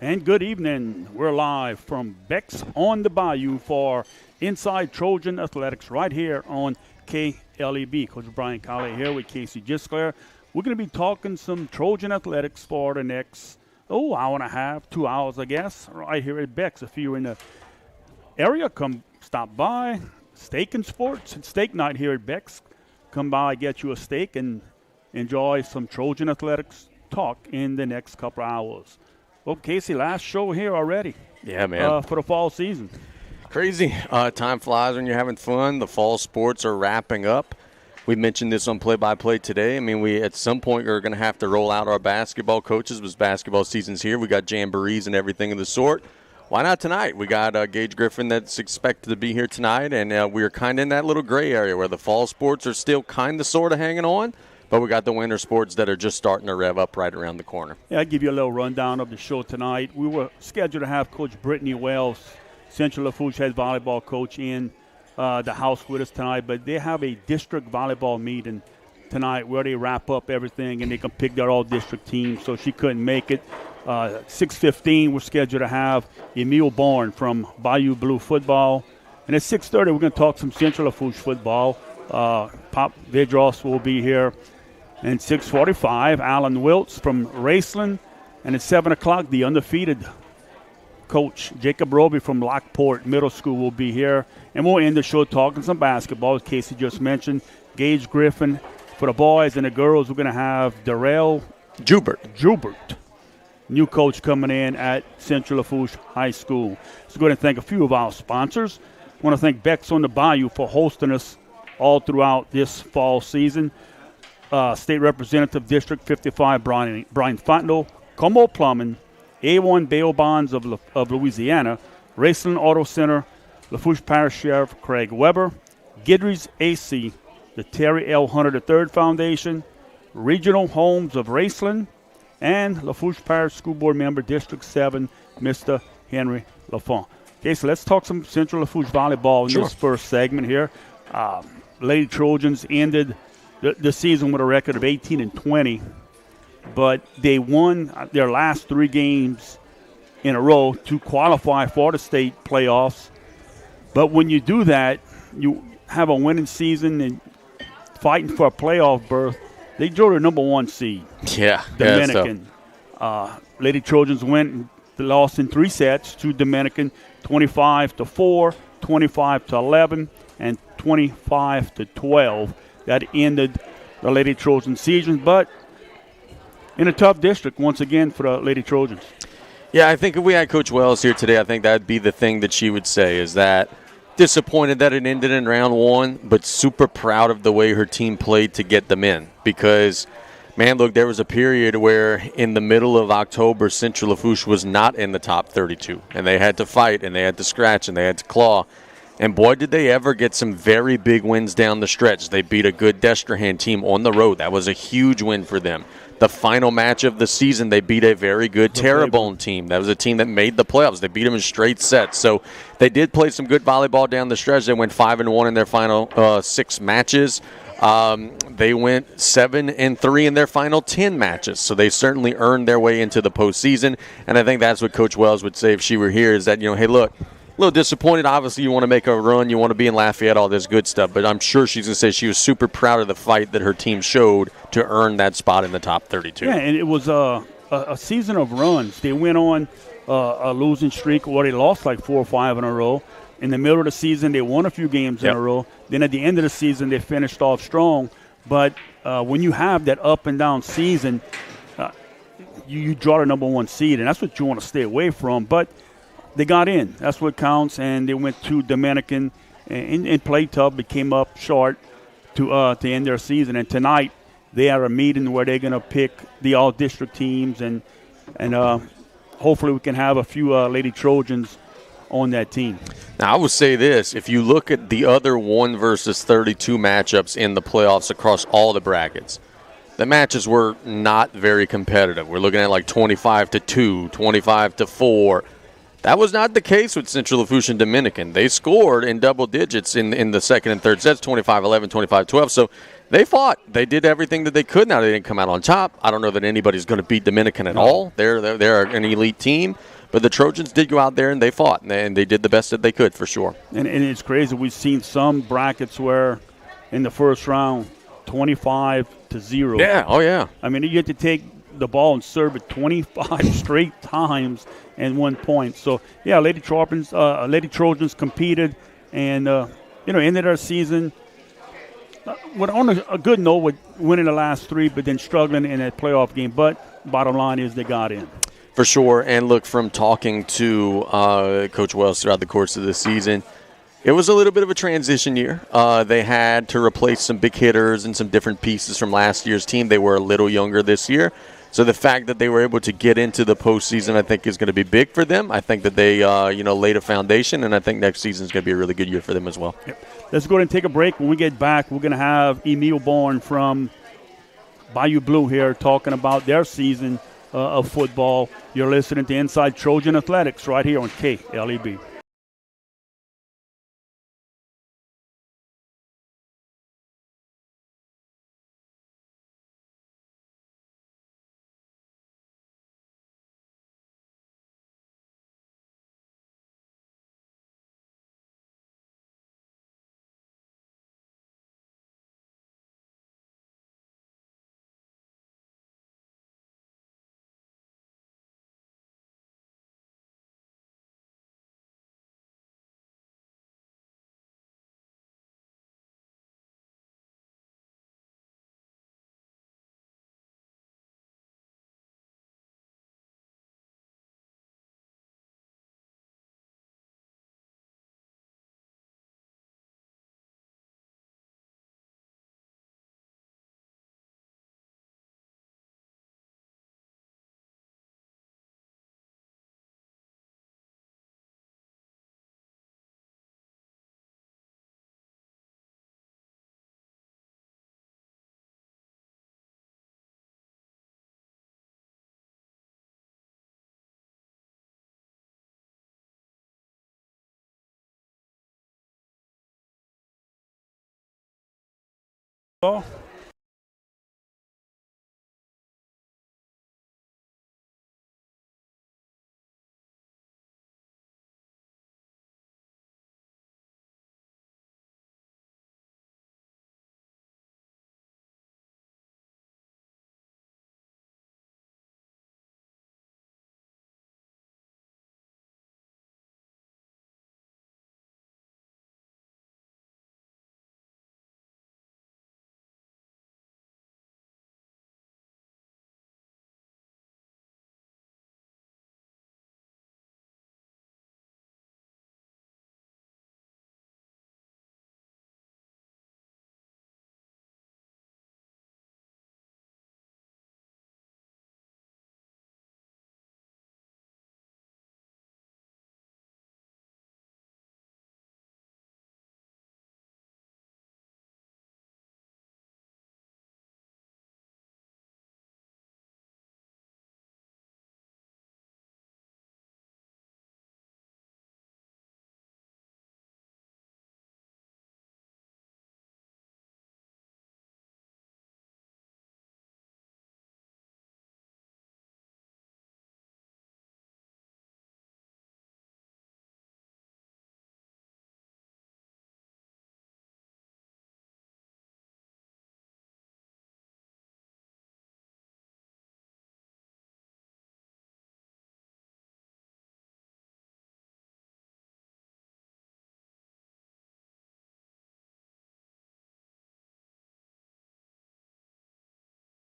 And good evening. We're live from Beck's on the Bayou for Inside Trojan Athletics right here on KLEB. Coach Brian Callais here with Casey Gisclair. We're going to be talking some Trojan athletics for the next, hour and a half, 2 hours, I guess, right here at Beck's. If you're in the area, come stop by. Steak and Sports. It's steak night here at Beck's. Come by, get you a steak, and enjoy some Trojan athletics talk in the next couple hours. Well, Casey, last show here already. Yeah, man. For the fall season. Crazy. Time flies when you're having fun. The fall sports are wrapping up. We mentioned this on play-by-play today. I mean, we at some point are going to have to roll out our basketball coaches because basketball season's here. We got jamborees and everything of the sort. Why not tonight? We got Gage Griffin that's expected to be here tonight, and we're kind of in that little gray area where the fall sports are still kind of sort of hanging on. But we got the winter sports that are just starting to rev up right around the corner. Yeah, I'll give you a little rundown of the show tonight. We were scheduled to have Coach Brittany Wells, Central Lafourche head volleyball coach, in the house with us tonight. But they have a district volleyball meeting tonight where they wrap up everything and they can pick their all-district team. So she couldn't make it. 6:15, we're scheduled to have Emil Bourne from Bayou Blue football. And at 6:30, we're going to talk some Central Lafourche football. Pop Vidros will be here. And 6:45, Alan Wiltz from Raceland. And at 7 o'clock, the undefeated coach, Jacob Roby from Lockport Middle School, will be here. And we'll end the show talking some basketball, as Casey just mentioned. Gage Griffin for the boys, and the girls, we're going to have Darrell Jubert, new coach coming in at Central Lafourche High School. So go ahead and thank a few of our sponsors. I want to thank Beck's on the Bayou for hosting us all throughout this fall season. State Representative District 55, Brian Fontenot, Como Plumbing, A1 Bail Bonds of Louisiana, Raceland Auto Center, Lafourche Parish Sheriff Craig Weber, Gidry's AC, the Terry L. Hunter III Foundation, Regional Homes of Raceland, and Lafourche Parish School Board Member District 7, Mr. Henry Lafont. Okay, so let's talk some Central Lafourche volleyball in this first segment here. Lady Trojans ended the season with a record of 18-20, but they won their last 3 games in a row to qualify for the state playoffs. But when you do that, you have a winning season and fighting for a playoff berth. They drew their number 1 seed, Dominican. Lady Trojans went and lost in 3 sets to Dominican, 25-4, 25-11, and 25-12. That ended the Lady Trojan season, but in a tough district once again for the Lady Trojans. Yeah, I think if we had Coach Wells here today, I think that would be the thing that she would say is that disappointed that it ended in round 1, but super proud of the way her team played to get them in. Because, man, look, there was a period where in the middle of October, Central Lafourche was not in the top 32, and they had to fight, and they had to scratch, and they had to claw. And, boy, did they ever get some very big wins down the stretch. They beat a good Destrehan team on the road. That was a huge win for them. The final match of the season, they beat a very good Terrebonne team. That was a team that made the playoffs. They beat them in straight sets. So they did play some good volleyball down the stretch. They went 5-1 in their final 6 matches. They went 7-3 in their final 10 matches. So they certainly earned their way into the postseason. And I think that's what Coach Wells would say if she were here is that, hey, look, a little disappointed. Obviously, you want to make a run. You want to be in Lafayette, all this good stuff. But I'm sure she's going to say she was super proud of the fight that her team showed to earn that spot in the top 32. Yeah, and it was a season of runs. They went on a losing streak where they lost like 4 or 5 in a row. In the middle of the season, they won a few games in a row. Then at the end of the season, they finished off strong. But when you have that up and down season, you draw the number 1 seed, and that's what you want to stay away from. But they got in. That's what counts, and they went to Dominican and played tough, but came up short to end their season. And tonight they are a meeting where they're going to pick the all-district teams, and hopefully we can have a few Lady Trojans on that team. Now, I would say this. If you look at the other 1 versus 32 matchups in the playoffs across all the brackets, the matches were not very competitive. We're looking at like 25-2, 25-4. That was not the case with Central Lafourche Dominican. They scored in double digits in the second and third sets, 25-11, 25-12. So they fought. They did everything that they could. Now, they didn't come out on top. I don't know that anybody's going to beat Dominican at all. They're an elite team. But the Trojans did go out there and they fought, and they did the best that they could for sure. And it's crazy. We've seen some brackets where in the first round, 25-0. Yeah, oh yeah. I mean, you have to take the ball and serve it 25 straight times and 1 point. So, yeah, Lady Trojans competed and, ended our season on a good note with winning the last three, but then struggling in that playoff game. But bottom line is they got in. For sure. And look, from talking to Coach Wells throughout the course of the season, it was a little bit of a transition year. They had to replace some big hitters and some different pieces from last year's team. They were a little younger this year. So the fact that they were able to get into the postseason, I think, is going to be big for them. I think that they, laid a foundation, and I think next season is going to be a really good year for them as well. Yep. Let's go ahead and take a break. When we get back, we're going to have Emil Bourne from Bayou Blue here talking about their season of football. You're listening to Inside Trojan Athletics right here on KLEB. Oh.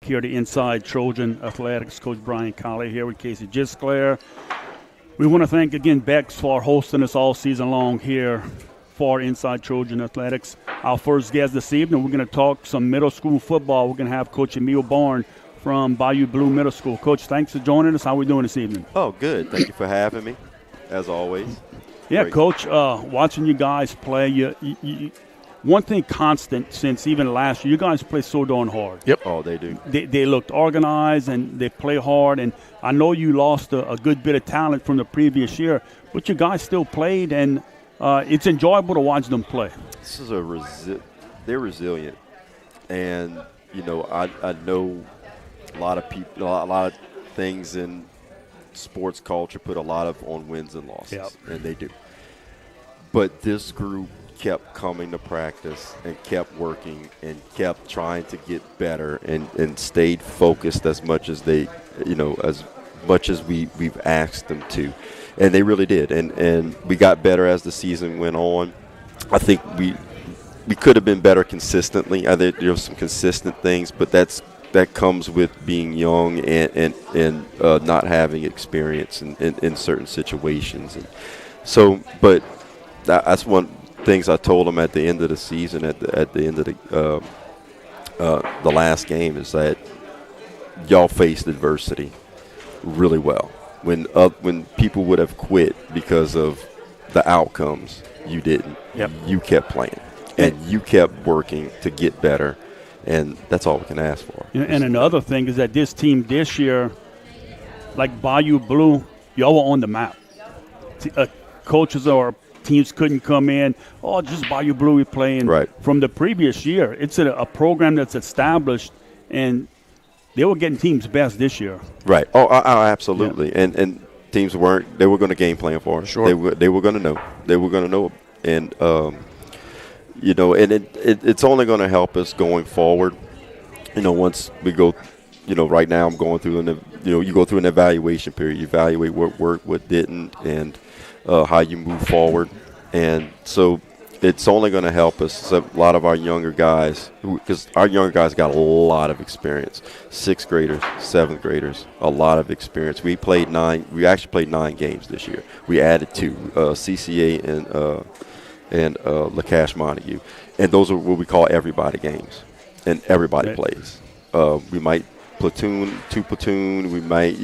Here to Inside Trojan Athletics, Coach Brian Callais here with Casey Gisclair. We want to thank again Bex for hosting us all season long here for Inside Trojan Athletics. Our first guest this evening, we're going to talk some middle school football. We're going to have Coach Emil Bourne from Bayou Blue Middle School. Coach, thanks for joining us. How are we doing this evening? Oh, good. Thank you for having me, as always. Yeah, Great. Coach, watching you guys play, one thing constant since even last year, you guys play so darn hard. Yep. Oh, they do. They looked organized and they play hard. And I know you lost a good bit of talent from the previous year, but you guys still played, and it's enjoyable to watch them play. This is they're resilient, and I know a lot of people, a lot of things in sports culture put a lot of on wins and losses, Yep. and they do. But this group kept coming to practice and kept working and kept trying to get better and stayed focused as much as they, as much as we've asked them to. And they really did. And we got better as the season went on. I think we could have been better consistently. I think there were some consistent things, but that comes with being young and not having experience in certain situations. And so, but that's one things I told them at the end of the season, at the end of the last game, is that y'all faced adversity really well. When people would have quit because of the outcomes, you didn't. Yep. You kept playing, and you kept working to get better, and that's all we can ask for. And another thing is that this team this year, like Bayou Blue, y'all were on the map. Coaches or teams couldn't come in, just Bayou Blue we're playing. Right. From the previous year. It's a program that's established, and they were getting teams best this year. Right. Oh, absolutely. Yeah. And teams they were going to game plan for us. Sure. They were going to know. They were going to know. And, and it's only going to help us going forward. Once we go, right now I'm going through, you go through an evaluation period. You evaluate what worked, what didn't, and how you move forward. And so it's only going to help us. So a lot of our younger guys, because our younger guys got a lot of experience, 6th graders, 7th graders, a lot of experience. We actually played 9 games this year. We added 2, CCA and LaCache Montague. And those are what we call everybody games. And everybody plays. We might platoon, 2 platoon. We might,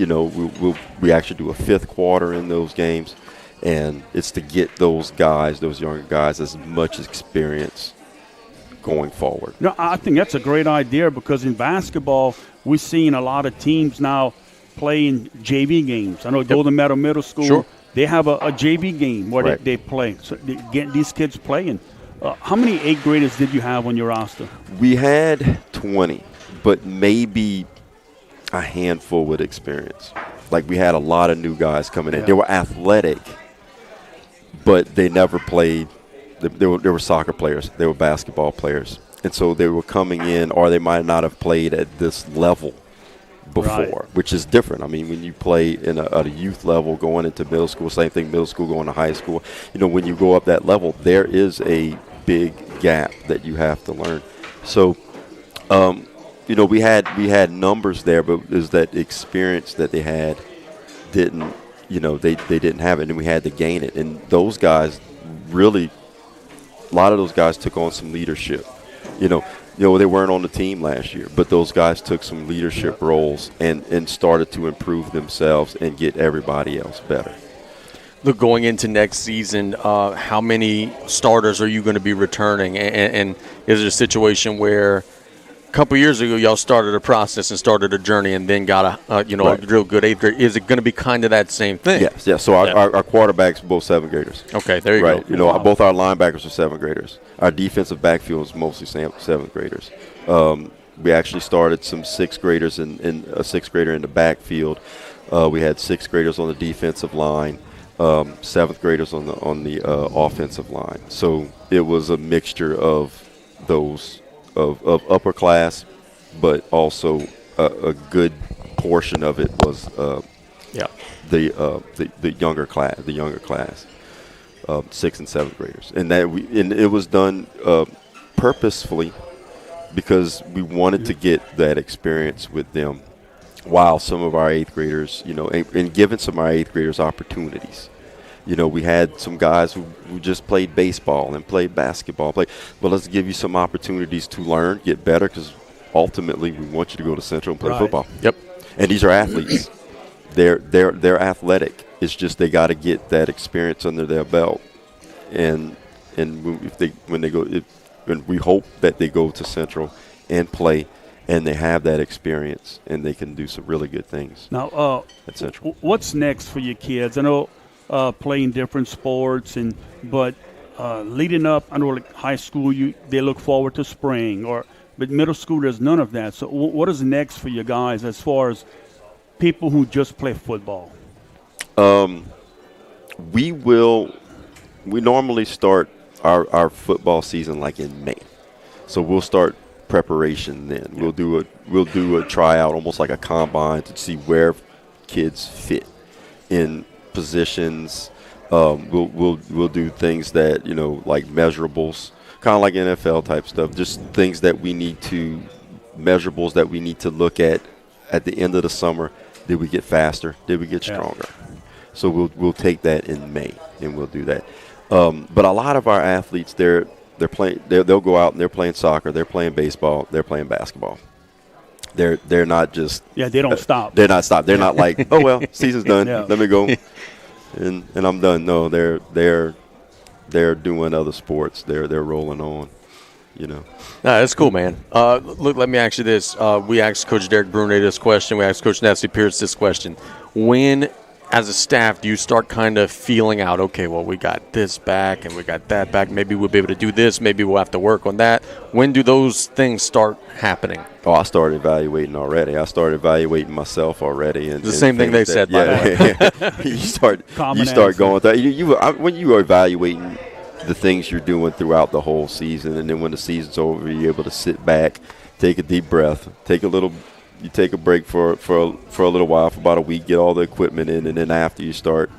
we actually do a 5th quarter in those games. And it's to get those younger guys, as much experience going forward. No, I think that's a great idea, because in basketball, we're seeing a lot of teams now playing JV games. I know Golden Meadow Middle School, sure. They have a JV game where right. they play. So they get these kids playing. How many 8th graders did you have on your roster? We had 20, but maybe a handful with experience. Like, we had a lot of new guys coming in. Yeah. They were athletic, but they never played. They were soccer players. They were basketball players. And so they were coming in, or they might not have played at this level before, right. Which is different. I mean, when you play at a youth level going into middle school, same thing, middle school going to high school, when you go up that level, there is a big gap that you have to learn. So, we had numbers there, but is that experience that they had didn't, they didn't have it, and we had to gain it. And those guys really, a lot of those guys took on some leadership. They weren't on the team last year, but those guys took some leadership roles and started to improve themselves and get everybody else better. Look, going into next season, how many starters are you going to be returning? And is it a situation where a couple years ago y'all started a process and started a journey and then got a real good 8th grade? Is it going to be kind of that same thing? Yes. So our quarterbacks are both 7th graders. Okay, there you right. go. Wow. Both our linebackers are 7th graders. Our defensive backfield is mostly 7th graders. We actually started some 6th graders in a 6th grader in the backfield. We had 6th graders on the defensive line. 7th graders on the offensive line. So it was a mixture of those of upper class, but also a good portion of it was the younger class, 6th and 7th graders, and it was done purposefully because we wanted to get that experience with them, while some of our 8th graders, and giving some of our 8th graders opportunities. We had some guys who just played baseball and played basketball. But let's give you some opportunities to learn, get better, because ultimately we want you to go to Central and play football. Yep. And these are athletes. They're athletic. It's just they got to get that experience under their belt. And when they go, and we hope that they go to Central and play, and they have that experience, and they can do some really good things. Now, at Central. What's next for your kids? I know playing different sports, but leading up, I know like high school, they look forward to spring, but middle school, there's none of that. So what is next for you guys as far as people who just play football? We normally start our football season like in May, so we'll start preparation then. We'll do a tryout, almost like a combine, to see where kids fit in positions. We'll do things that, like measurables, kind of like NFL type stuff, just things that we need to, measurables that we need to look at the end of the summer. Did we get faster? Did we get stronger? So we'll take that in May, and we'll do that. But a lot of our athletes, they're playing. They'll go out and they're playing soccer. They're playing baseball. They're playing basketball. They're not just. Yeah, they don't stop. They're not stop. They're not like, oh well, season's done. Let me go, and I'm done. No, they're doing other sports. They're rolling on. No, that's cool, man. Look, let me ask you this. We asked Coach Derek Brunet this question. We asked Coach Nancy Pierce this question. When, as a staff, do you start kind of feeling out, okay, well, we got this back and we got that back. Maybe we'll be able to do this. Maybe we'll have to work on that. When do those things start happening? Oh, I started evaluating already. I started evaluating myself already. And the same thing they said, by the way. You start going through. When you are evaluating the things you're doing throughout the whole season, and then when the season's over, you're able to sit back, take a deep breath, you take a break for a little while, for about a week, get all the equipment in, and then after you start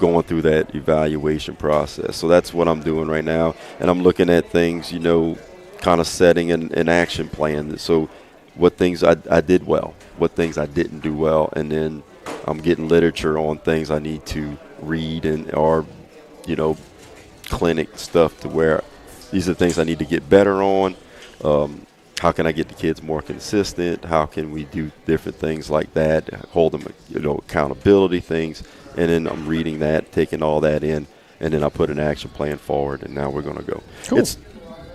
going through that evaluation process. So that's what I'm doing right now, and I'm looking at things, kind of setting an action plan. So what things I did well, what things I didn't do well, and then I'm getting literature on things I need to read or clinic stuff, to where these are things I need to get better on. How can I get the kids more consistent? How can we do different things like that? Hold them, accountability things. And then I'm reading that, taking all that in, and then I put an action plan forward, and now we're going to go. Cool. It's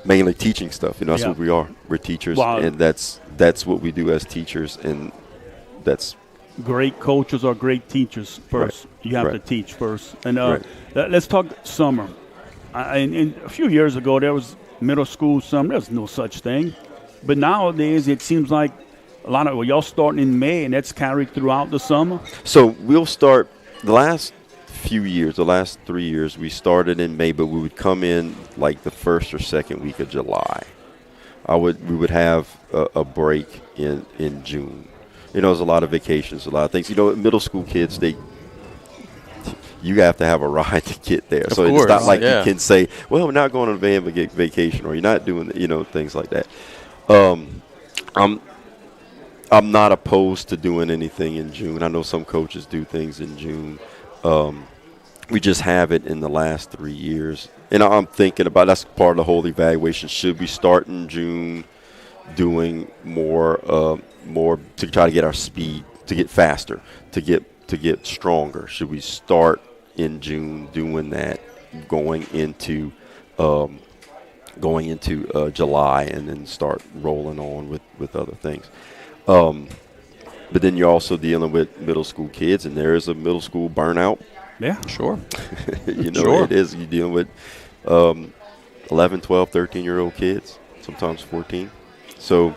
mainly teaching stuff. That's what we are. We're teachers, and that's what we do as teachers, and that's great coaches are great teachers first. Right. You have to teach first. And let's talk summer. And a few years ago, there was middle school summer. There's no such thing. But nowadays, it seems like y'all starting in May, and that's carried throughout the summer. So we'll start the last 3 years, we started in May, but we would come in like the first or second week of July. We would have a break in June. There's a lot of vacations, a lot of things. Middle school kids, you have to have a ride to get there. So it's not like you can say, well, we're not going on a vacation, or you're not doing, things like that. I'm not opposed to doing anything in June. I know some coaches do things in June. We just haven't in the last 3 years. And I'm thinking about, that's part of the whole evaluation. Should we start in June doing more to try to get our speed, to get faster, to get stronger? Should we start in June doing that, going into July, and then start rolling on with other things? But then you're also dealing with middle school kids, and there is a middle school burnout. Yeah, sure. Sure. It is. You're dealing with 11, 12, 13-year-old kids, sometimes 14. So,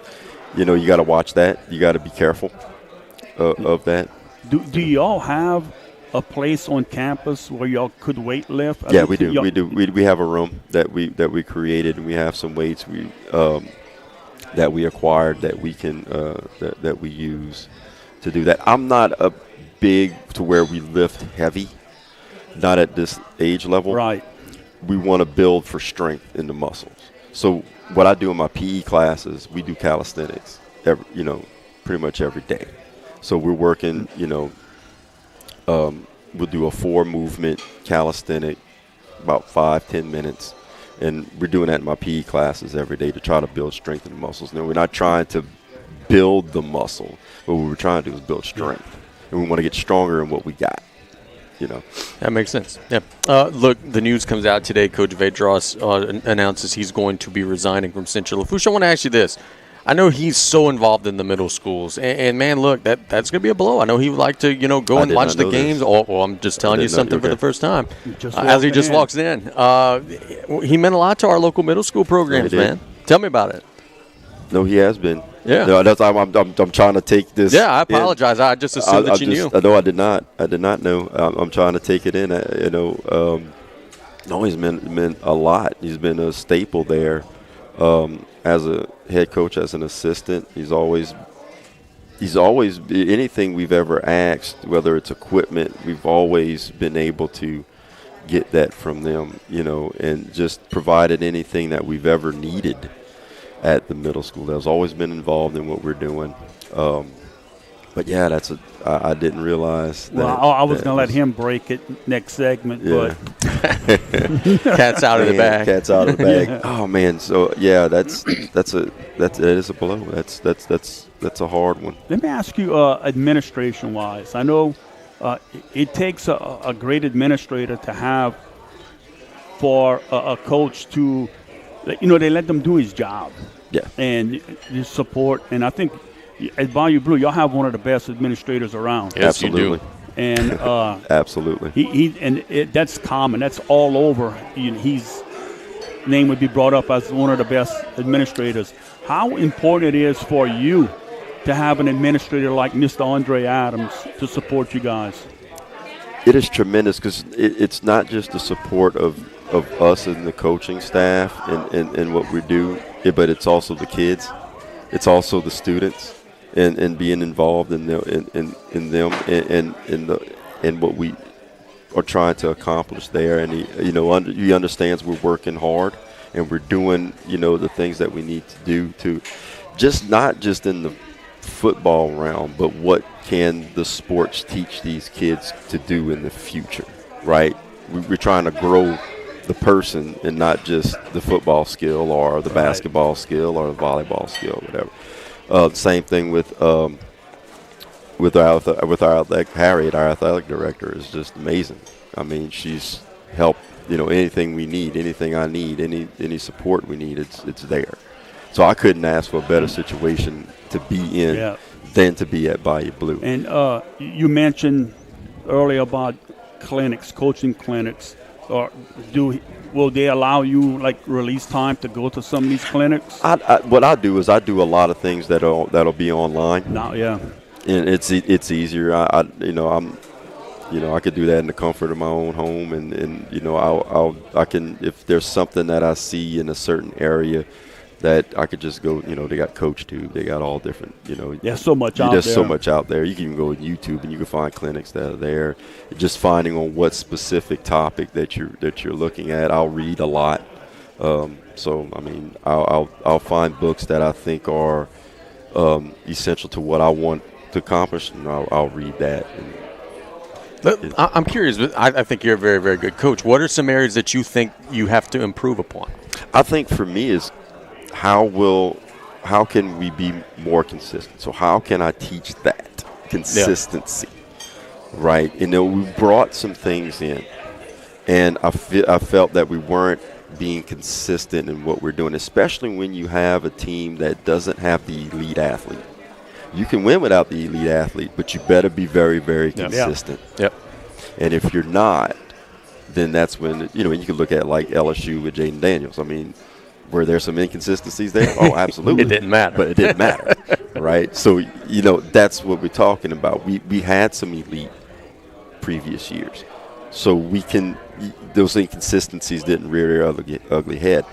you got to watch that. You got to be careful of that. Do y'all have a place on campus where y'all could weight lift? Yeah, we do. We have a room that we created, and we have some weights that we acquired that we can that we use to do that. I'm not a big to where we lift heavy, not at this age level. Right. We want to build for strength in the muscles. So what I do in my PE classes, we do calisthenics pretty much every day. So we're working, we'll do a 4-movement calisthenic, about 5-10 minutes. And we're doing that in my PE classes every day to try to build strength in the muscles. Now, we're not trying to build the muscle. What we're trying to do is build strength. And we want to get stronger in what we got. That makes sense. Yeah. Look, the news comes out today. Coach Vedras announces he's going to be resigning from Central Lafourche. I want to ask you this. I know he's so involved in the middle schools. And man, look, that's going to be a blow. I know he would like to, go and watch the games. Oh, well, I'm just telling you something for the first time. As he just walks in. He meant a lot to our local middle school programs, man. Tell me about it. No, he has been. Yeah. No, that's I'm trying to take this. Yeah, I apologize. I just assumed that you knew. No, I did not. I did not know. I'm trying to take it in. No, he's meant a lot. He's been a staple there as a head coach, as an assistant. He's always anything we've ever asked, whether it's equipment, we've always been able to get that from them, and just provided anything that we've ever needed at the middle school. That's always been involved in what we're doing. But yeah, I didn't realize that. Well, I was going to let him break it next segment, but cat's out of the bag. Cat's out of the bag. Yeah. Oh man, so yeah, that is a blow. That's a hard one. Let me ask you, administration-wise. I know it takes a great administrator to have for a coach to, they let them do his job. Yeah. And his support. And I think at Bayou Blue, y'all have one of the best administrators around. Yes, absolutely. You do. And absolutely. That's common. That's all over. His name would be brought up as one of the best administrators. How important it is for you to have an administrator like Mr. Andre Adams to support you guys? It is tremendous because it's not just the support of us and the coaching staff and what we do, but it's also the kids. It's also the students and being involved in them and what we are trying to accomplish there. And he understands we're working hard and we're doing the things that we need to do to not just in the football realm, but what can the sports teach these kids to do in the future, right? We're trying to grow the person and not just the football skill or the basketball skill or the volleyball skill, whatever. Same thing with our Harriet, our athletic director, is just amazing. I mean, she's helped anything we need, anything I need, any support we need, it's there. So I couldn't ask for a better situation to be in than to be at Bayou Blue. And you mentioned earlier about clinics, coaching clinics. Or will they allow you release time to go to some of these clinics? What I do is I do a lot of things that'll be online. Now, yeah. And it's easier. I could do that in the comfort of my own home, and I can, if there's something that I see in a certain area that I could just go, they got CoachTube, they got all different, There's so much out there. There's so much out there. You can even go on YouTube and you can find clinics that are there. Just finding on what specific topic that you're looking at. I'll read a lot. So I mean, I'll find books that I think are essential to what I want to accomplish, and I'll read that. I'm curious. I think you're a very, very good coach. What are some areas that you think you have to improve upon? I think for me is how can we be more consistent? So how can I teach that consistency, right? We brought some things in, and I felt that we weren't being consistent in what we're doing, especially when you have a team that doesn't have the elite athlete. You can win without the elite athlete, but you better be very, very consistent. Yep. And if you're not, then that's when, you can look at like LSU with Jaden Daniels. I mean, were there some inconsistencies there? Oh, absolutely. It didn't matter. But it didn't matter, right? So, that's what we're talking about. We had some elite previous years. So those inconsistencies didn't rear their ugly head.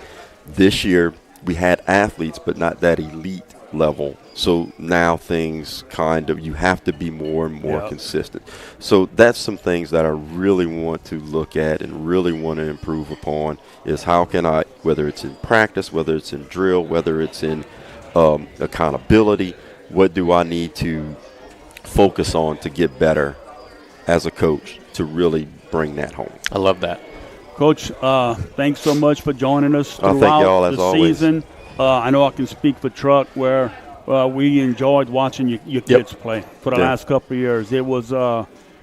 This year, we had athletes, but not that elite level. So now things you have to be more and more consistent. So that's some things that I really want to look at and really want to improve upon is how can I, whether it's in practice, whether it's in drill, whether it's in accountability, what do I need to focus on to get better as a coach to really bring that home. I love that. Coach, thanks so much for joining us thank y'all, as the always. Season. I know I can speak for Truck where we enjoyed watching your kids play for the last couple of years. It was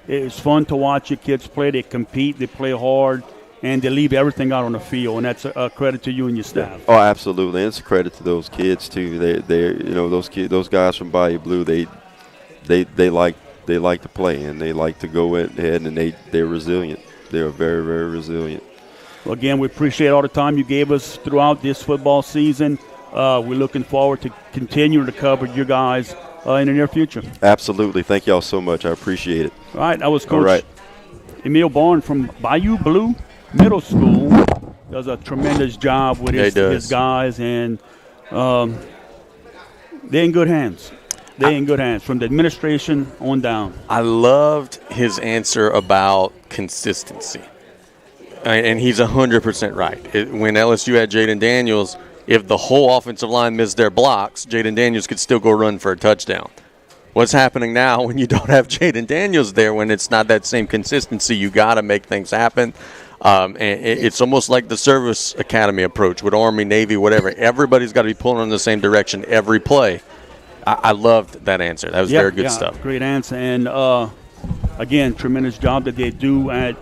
it's fun to watch your kids play. They compete, they play hard, and they leave everything out on the field, and that's a credit to you and your staff. Oh, absolutely, and it's a credit to those kids too. They those guys from Bayou Blue, they like to play, and they like to go ahead, and they're resilient. They're very, very resilient. Well, again, we appreciate all the time you gave us throughout this football season. We're looking forward to continuing to cover you guys in the near future. Absolutely. Thank y'all so much. I appreciate it. All right. That was Coach Emil Barnes from Bayou Blue Middle School. Does a tremendous job with his guys, and they're in good hands. They're in good hands from the administration on down. I loved his answer about consistency. And he's 100% right. When LSU had Jaden Daniels, if the whole offensive line missed their blocks, Jaden Daniels could still go run for a touchdown. What's happening now when you don't have Jaden Daniels there, when it's not that same consistency, you got to make things happen. And it's almost like the service academy approach with Army, Navy, whatever. Everybody's got to be pulling in the same direction every play. I loved that answer. That was very good stuff. Great answer. And, again, tremendous job that they do at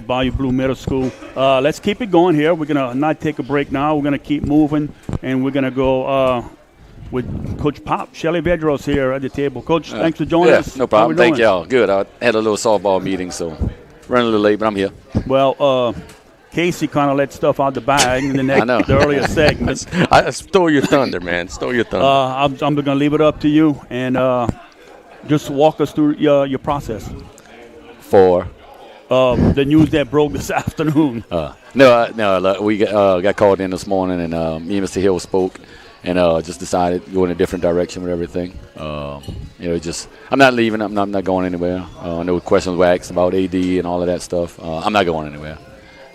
Bayou Blue Middle School. Let's keep it going here. We're going to not take a break now. We're going to keep moving, and we're going to go with Coach Pop, Shelly Vedros here at the table. Coach, thanks for joining us. No problem. Thank y'all. Good. I had a little softball meeting, so running a little late, but I'm here. Well, Casey kind of let stuff out the bag in the earlier segment. I stole your thunder, man. Stole your thunder. I'm going to leave it up to you, and just walk us through your process. For the news that broke this afternoon. No, we got called in this morning, and me and Mr. Hill spoke, and just decided to go in a different direction with everything. I'm not leaving. I'm not going anywhere. I know questions were asked about AD and all of that stuff. I'm not going anywhere.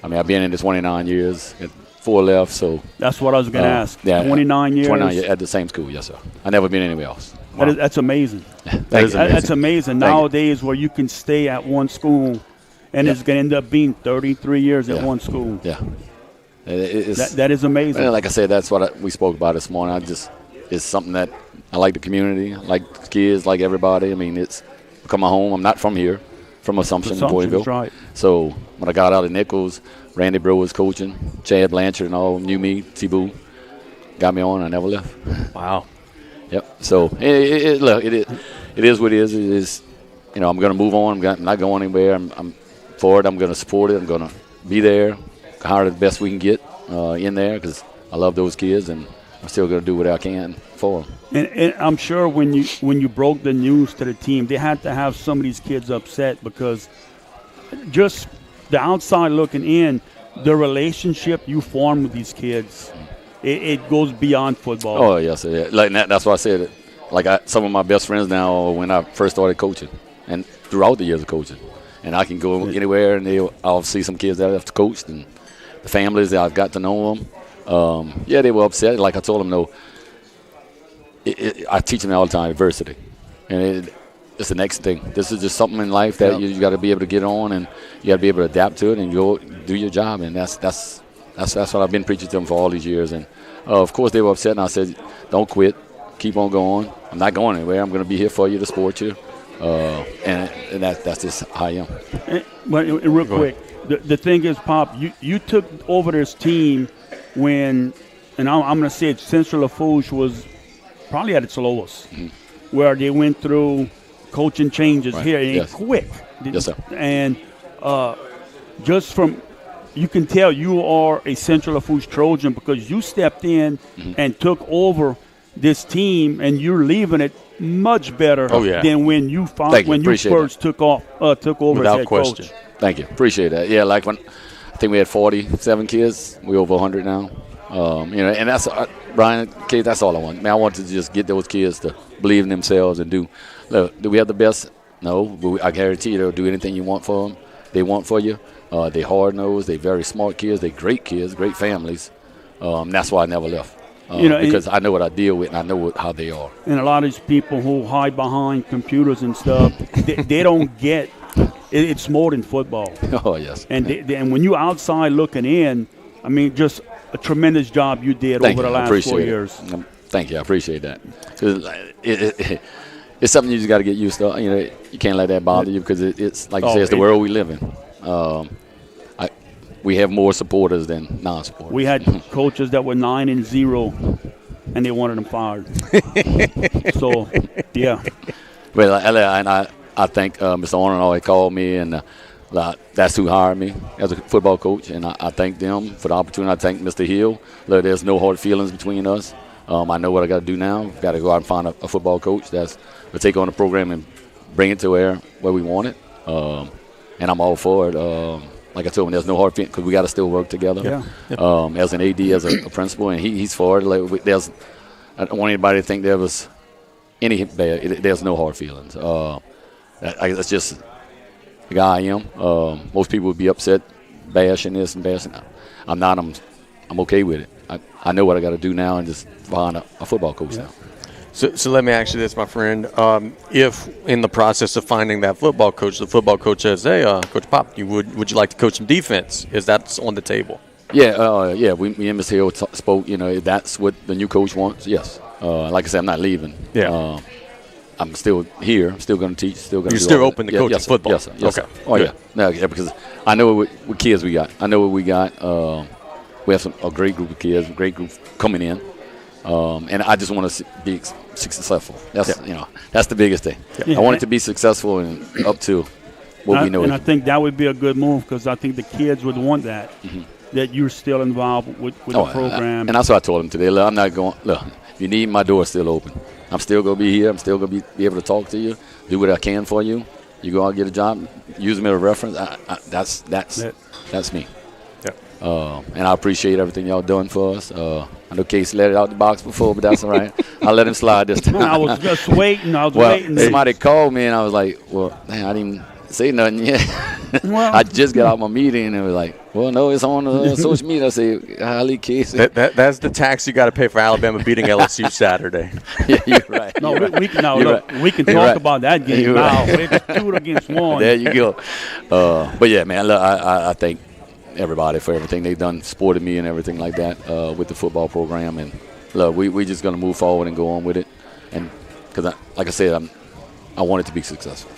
I mean, I've been in this 29 years, got 4 left, so. That's what I was going to ask. Yeah, 29 years? 29 years at the same school, yes, sir. I've never been anywhere else. Wow. That's amazing. That's amazing. Nowadays where you can stay at one school and it's going to end up being 33 years at one school. Yeah. That is amazing. Like I said, that's what we spoke about this morning. It's something that I like the community, I like the kids, like everybody. I mean, it's become my home. I'm not from here, from Assumption, Boyville. Right. So when I got out of Nichols, Randy Bro was coaching, Chad Blanchard and all knew me, T-Boo, got me on. I never left. Wow. Yep. So look, it is what it is. It is. I'm going to move on. I'm not going anywhere. I'm for it. I'm going to support it. I'm going to be there, hire the best we can get in there because I love those kids, and I'm still going to do what I can for them. And I'm sure when you broke the news to the team, they had to have some of these kids upset because just the outside looking in, the relationship you form with these kids, it goes beyond football. Oh, yes. Yeah. Like that's why I said it. Like some of my best friends now when I first started coaching and throughout the years of coaching. And I can go anywhere, and I'll see some kids that I've coached, and the families that I've got to know them. They were upset. Like I told them, no. I teach them all the time, adversity, and it's the next thing. This is just something in life that you got to be able to get on, and you got to be able to adapt to it, and go do your job. And that's what I've been preaching to them for all these years. And of course they were upset, and I said, don't quit, keep on going. I'm not going anywhere. I'm going to be here for you to support you. And that's just how I am. But real quick, the thing is, Pop, you took over this team when, and I'm going to say it, Central Lafourche was probably at its lowest, where they went through coaching changes here and quick. Yes, sir. And just from, you can tell you are a Central Lafourche Trojan because you stepped in and took over this team, and you're leaving it much better than when you first took over as head coach. Thank you. Appreciate that. Yeah, like when I think we had 47 kids. We're over 100 now. And that's Brian, kids, that's all I want. I want to just get those kids to believe in themselves and do. Look, do we have the best? No, but I guarantee you they'll do anything you want for them. They want for you. They hard-nosed. They very smart kids. They great kids, great families. That's why I never left. Because I know what I deal with and I know how they are. And a lot of these people who hide behind computers and stuff, they don't get it's more than football. Oh, yes. And and when you're outside looking in, I mean, just a tremendous job you did over the last 4 years. Thank you. I appreciate that. it's something you just got to get used to. You know, you can't let that bother you because it's like you said, it's the world we live in. We have more supporters than non-supporters. We had coaches that were 9-0, and they wanted them fired. So, yeah. Well, and I think Mr. Arnold always called me, and that's who hired me as a football coach, and I thank them for the opportunity. I thank Mr. Hill. Look, there's no hard feelings between us. I know what I got to do now. I've got to go out and find a football coach that's will take on the program and bring it to where we want it. And I'm all for it. Like I told him, there's no hard feelings because we got to still work together. Yeah. As an AD, as a principal, and he's for it. Like, I don't want anybody to think there was any bad. There's no hard feelings. That's just the guy I am. Most people would be upset, bashing this and bashing that. I'm not. I'm okay with it. I know what I got to do now and just find a football coach now. So let me ask you this, my friend. If in the process of finding that football coach, the football coach says, "Hey, Coach Pop, would you like to coach some defense?" Is that on the table? Yeah, me and Mr. Hill spoke. You know, if that's what the new coach wants, yes. Like I said, I'm not leaving. Yeah. I'm still here. I'm still going to teach. You're still open to coaching football? Yes, sir. Yes, okay. Sir. Oh, yeah. No, because I know what kids we got. I know what we got. We have a great group of kids, a great group coming in. And I just want to be successful. That's the biggest thing. Yeah. I want it to be successful and up to what we know. And I think that would be a good move because I think the kids would want that, that you're still involved with the program. And that's what I told them today. Look, I'm not going. Look, if you need, my door's still open. I'm still going to be here. I'm still going to be able to talk to you, do what I can for you. You go out and get a job, use me as a reference. That's me. And I appreciate everything y'all doing for us. I know Case let it out the box before, but that's all right. I'll let him slide this time. I was just waiting. Waiting. Somebody called me, and I was like, well, man, I didn't say nothing yet. Well, I just got out my meeting, and it was like, well, no, it's on social media. I say, Holly Case. That's the tax you got to pay for Alabama beating LSU Saturday. Yeah, you're right. No, we can talk about that game now. It's 2 against 1. There you go. But, yeah, man, look, I thank everybody for everything they've done, supported me and everything like that with the football program. And, look, we just going to move forward and go on with it. And because, like I said, I want it to be successful.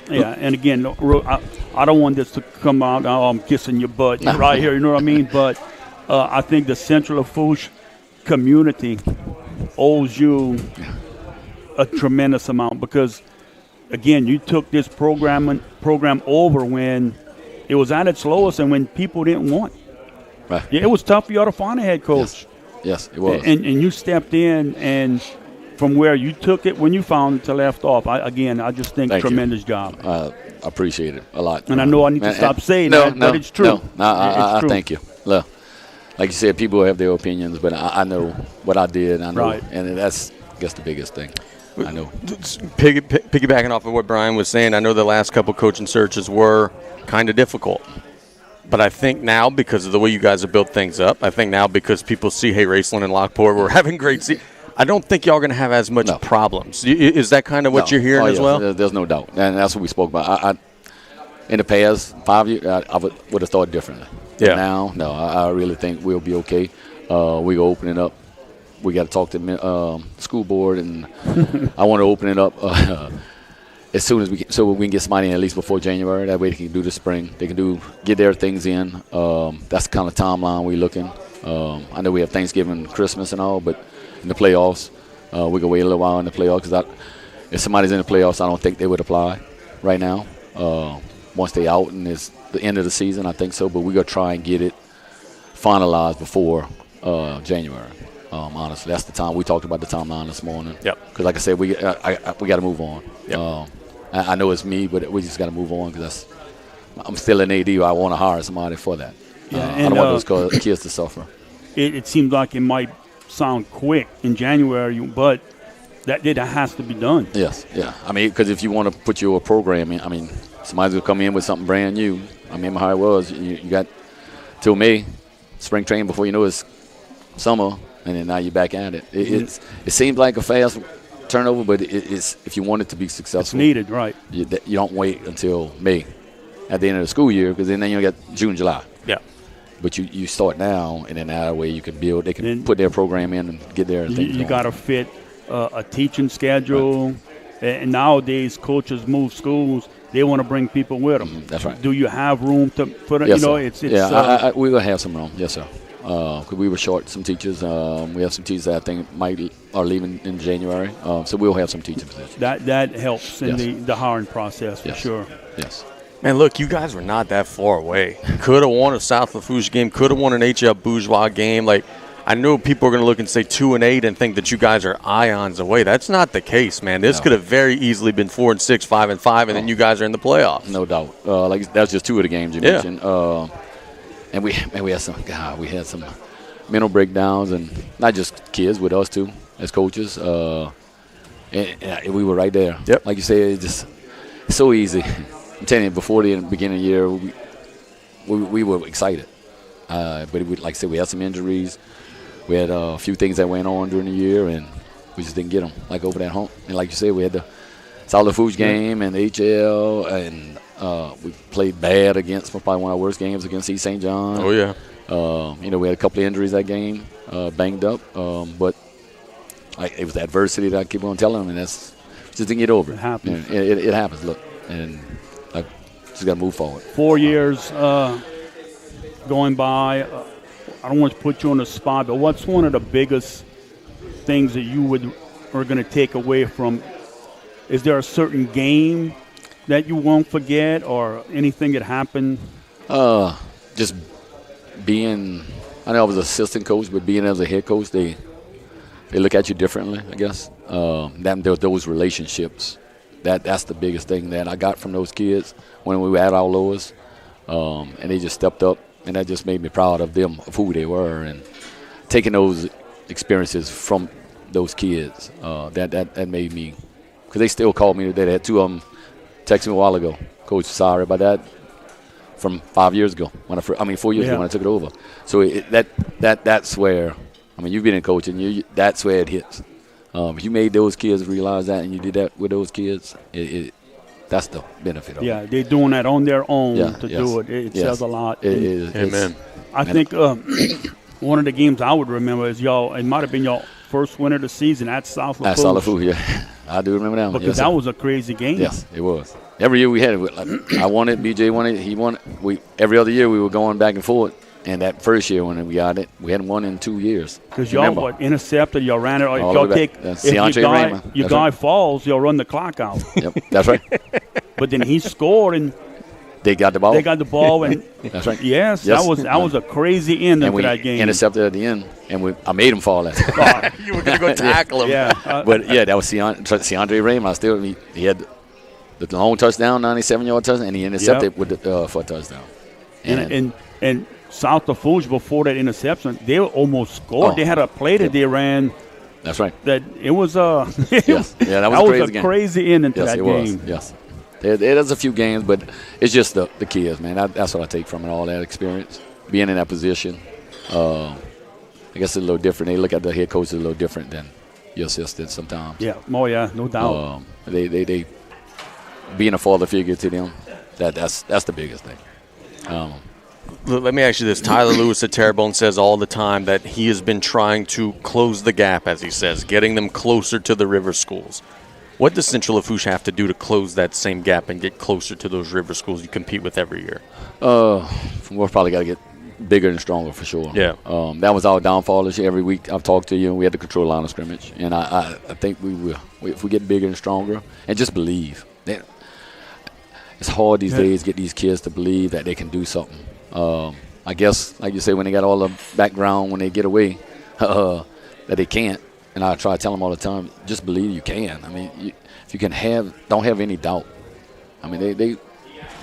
Yeah, and again, I don't want this to come out, I'm kissing your butt right here, you know what I mean? But I think the Central Lafourche community owes you a tremendous amount because, again, you took this program over when it was at its lowest and when people didn't want. Right. Yeah, it was tough for you to find a head coach. Yes, it was. And you stepped in and – from where you took it when you found it to left off, I just think tremendous job. I appreciate it a lot. And I know I need to stop saying that, but it's true. I thank you. Look, like you said, people have their opinions, but I know what I did. I know, and that's, I guess, the biggest thing. I know. Piggybacking off of what Brian was saying, I know the last couple coaching searches were kind of difficult. But I think now, because of the way you guys have built things up, I think now because people see, hey, Raceland and Lockport, we're having great seasons. I don't think y'all are going to have as much problems. Is that kind of what you're hearing as well? There's no doubt. And that's what we spoke about. In the past 5 years, I would have thought differently. Yeah. Now, no, I really think we'll be okay. We're opening up. We got to talk to the school board, and I want to open it up as soon as we can, so we can get somebody in at least before January. That way they can do the spring. They can get their things in. That's the kind of timeline we're looking. I know we have Thanksgiving, Christmas, and all, but in the playoffs, we can wait a little while in the playoffs because if somebody's in the playoffs, I don't think they would apply right now. Once they out and it's the end of the season, I think so. But we're going to try and get it finalized before January. Honestly, that's the time. We talked about the timeline this morning. Yep. Because like I said, we got to move on. Yep. I know it's me, but we just got to move on because I'm still an AD. I want to hire somebody for that. Yeah, I don't want those kids to suffer. It seems like it might sound quick in January, but that has to be done. Yes, yeah. I mean, because if you want to put your program in, I mean, somebody's going to come in with something brand new. I remember how it was. You got till May, spring training, before you know it's summer, and then now you're back at it. It seems like a fast turnover, but it's if you want it to be successful. It's needed, right. You don't wait until May at the end of the school year because then you got June, July. Yeah. But you start now, and then that way you can build. They can put their program in and get their things You got to fit a teaching schedule. And nowadays, coaches move schools. They want to bring people with them. That's right. Do you have room to put it? Yes, you know, sir. it's we will have some room. Yes, sir. Because we were short some teachers. We have some teachers that I think are leaving in January. So we'll have some teaching positions. that helps in Yes. the hiring process for Yes. sure. Yes. Man, look, you guys were not that far away. Could have won a South Lafourche game. Could have won an HL Bourgeois game. Like, I know people are going to look and say 2-8 and think that you guys are ions away. That's not the case, man. This could have very easily been 4-6, 5-5, and then you guys are in the playoffs. No doubt. Like that's just two of the games you mentioned. And we had some mental breakdowns, and not just kids, with us too as coaches. And we were right there. Yep. Like you said, it's just so easy. I'm telling you, before the beginning of the year, we were excited. But like I said, we had some injuries. We had a few things that went on during the year, and we just didn't get them, like over that hump. And like you said, we had the South Lafourche game and the HL, and we played bad against probably one of our worst games against East St. John. Oh, yeah. We had a couple of injuries that game, banged up. But it was the adversity that I keep on telling them, and that's just didn't get over. It happens. It happens, look. And I just got to move forward. 4 years going by. I don't want to put you on the spot, but what's one of the biggest things that you are going to take away from? Is there a certain game that you won't forget, or anything that happened? Just being, I know I was an assistant coach, but being as a head coach, they look at you differently, I guess. Those relationships, that's the biggest thing that I got from those kids when we were at our lowest, and they just stepped up, and that just made me proud of them, of who they were, and taking those experiences from those kids. That made me, because they still called me today. They had two of them text me a while ago. Coach, sorry about that. From 5 years ago, 4 years ago when I took it over. So that's where, you've been in coaching. That's where it hits. If you made those kids realize that, and you did that with those kids, that's the benefit of it. Yeah, they're doing that on their own to do it. It says a lot. Amen. I think one of the games I would remember is it might have been your first win of the season at South Lafourche. At South Lafourche, yeah. I do remember that one. Because that was a crazy game. Yes, it was. Every year we had it. I won it, BJ won it, he won it. Every other year we were going back and forth. And that first year when we got it, we hadn't won in 2 years. Because y'all intercepted, y'all ran it. Or y'all take, if your guy falls, you'll run the clock out. Yep, that's right. But then he scored, and they got the ball. And that's right. Yes, that was a crazy end to that game. Intercepted at the end, and I made him fall. You were going to go tackle him. Yeah, but that was Ciandre Raymond. He had the long touchdown, 97-yard touchdown, and he intercepted for a touchdown. And South Lafourche, before that interception, they almost scored. They had a play that they ran. That's right. That it was that was a crazy ending to that game. Yes. There's a few games, but it's just the kids, man. That's what I take from it, all that experience. Being in that position, I guess it's a little different. They look at the head coach a little different than your assistant sometimes. Yeah, no doubt. They being a father figure to them, that's the biggest thing. Let me ask you this. Tyler Lewis at Terrebonne says all the time that he has been trying to close the gap, as he says, getting them closer to the river schools. What does Central Lafourche have to do to close that same gap and get closer to those river schools you compete with every year? We'll probably got to get bigger and stronger for sure. Yeah. That was our downfall this year. Every week I've talked to you, and we had to control line of scrimmage. And I think we will. If we get bigger and stronger and just believe. It's hard these days to get these kids to believe that they can do something. I guess, like you say, when they got all the background, when they get away, that they can't. And I try to tell them all the time, just believe you can. If you can don't have any doubt. They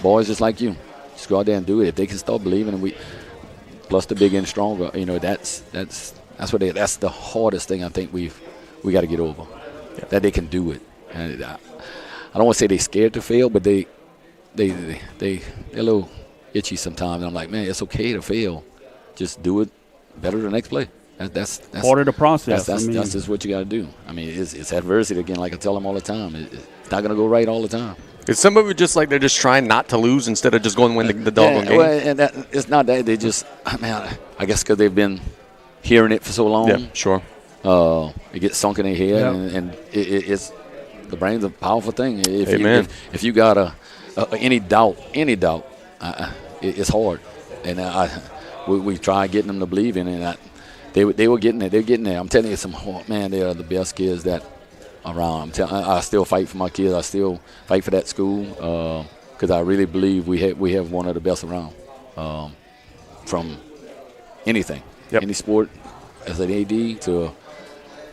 boys just like you. Just go out there and do it. If they can start believing, and plus the bigger and stronger, that's the hardest thing I think we got to get over. Yeah. That they can do it. And I don't want to say they're scared to fail, but they're a little itchy sometimes. And I'm like, man, it's okay to fail. Just do it better the next play. That's part of the process. That's just what you got to do. It's adversity again, like I tell them all the time. It's not going to go right all the time. Is some of it just like they're just trying not to lose instead of just going win the doggone game? Well, and it's not that. They just, I guess because they've been hearing it for so long. Yeah, sure. It gets sunk in their head, and it's the brain's a powerful thing. Amen. If you got any doubt, it's hard. And we try getting them to believe in it. They were getting it. They're getting there. I'm telling you, they are the best kids that around. I still fight for my kids. I still fight for that school because I really believe we have one of the best around from anything, any sport, as an AD to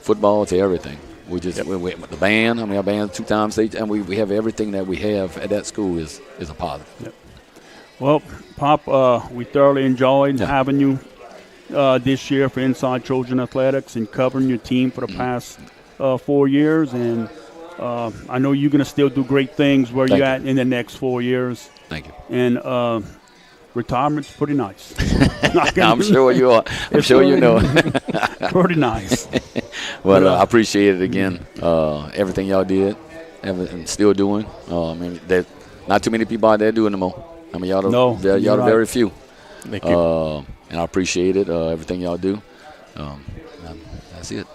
football to everything. We just we the band. I mean, our band 2 times state, and we have everything that we have at that school is a positive. Yep. Well, Pop, we thoroughly enjoyed having you this year for Inside Trojan Athletics and covering your team for the past 4 years. And I know you're going to still do great things where you're at in the next 4 years. Thank you. And retirement's pretty nice. I'm sure you are. I'm sure you know. Pretty nice. Well, I appreciate it again. Everything y'all did and still doing. I mean, there's not too many people out there doing them more. I mean, y'all the very few. Thank you. And I appreciate it. Everything y'all do. That's it.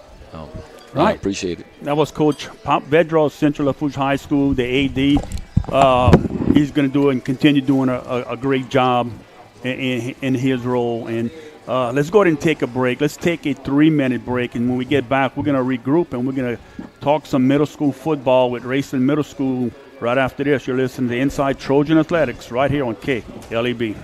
Right. I appreciate it. That was Coach Pop Vedros, Central Lafourche High School, the AD. He's going to do and continue doing a great job in his role. And let's go ahead and take a break. Let's take a 3-minute break. And when we get back, we're going to regroup and we're going to talk some middle school football with Racing Middle School right after this. You're listening to Inside Trojan Athletics right here on KLEB.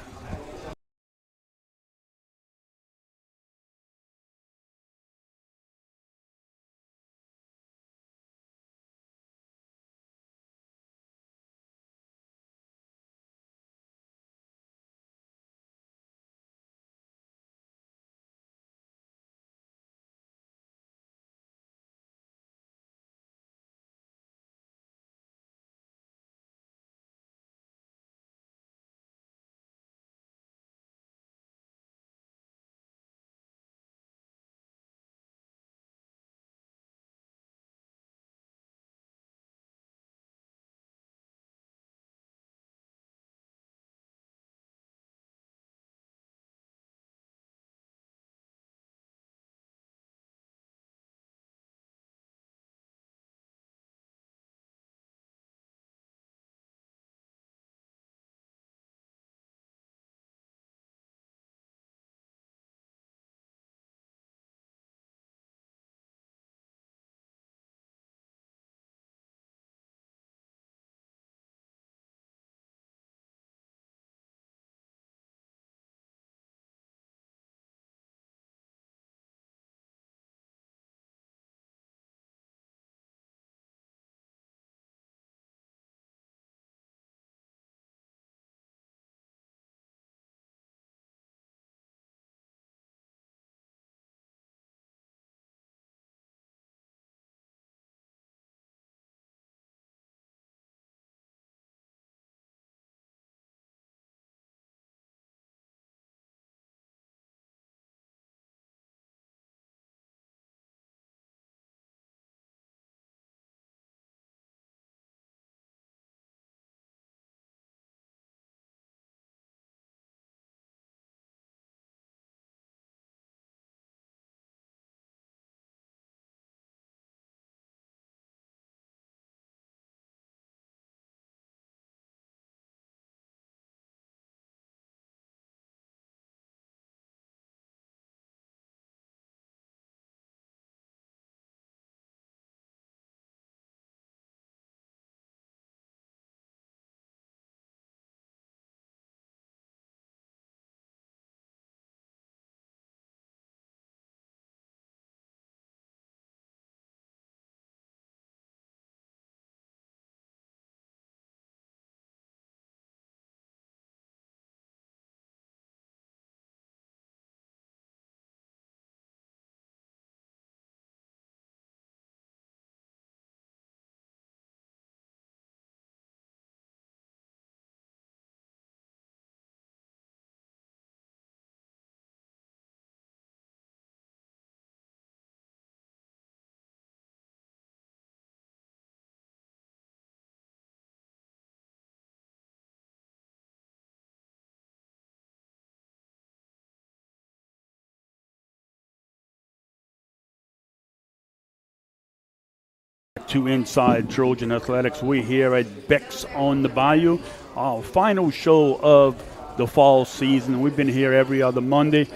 back to Inside Trojan Athletics. We're here at Beck's on the Bayou, our final show of the fall season. We've been here every other Monday.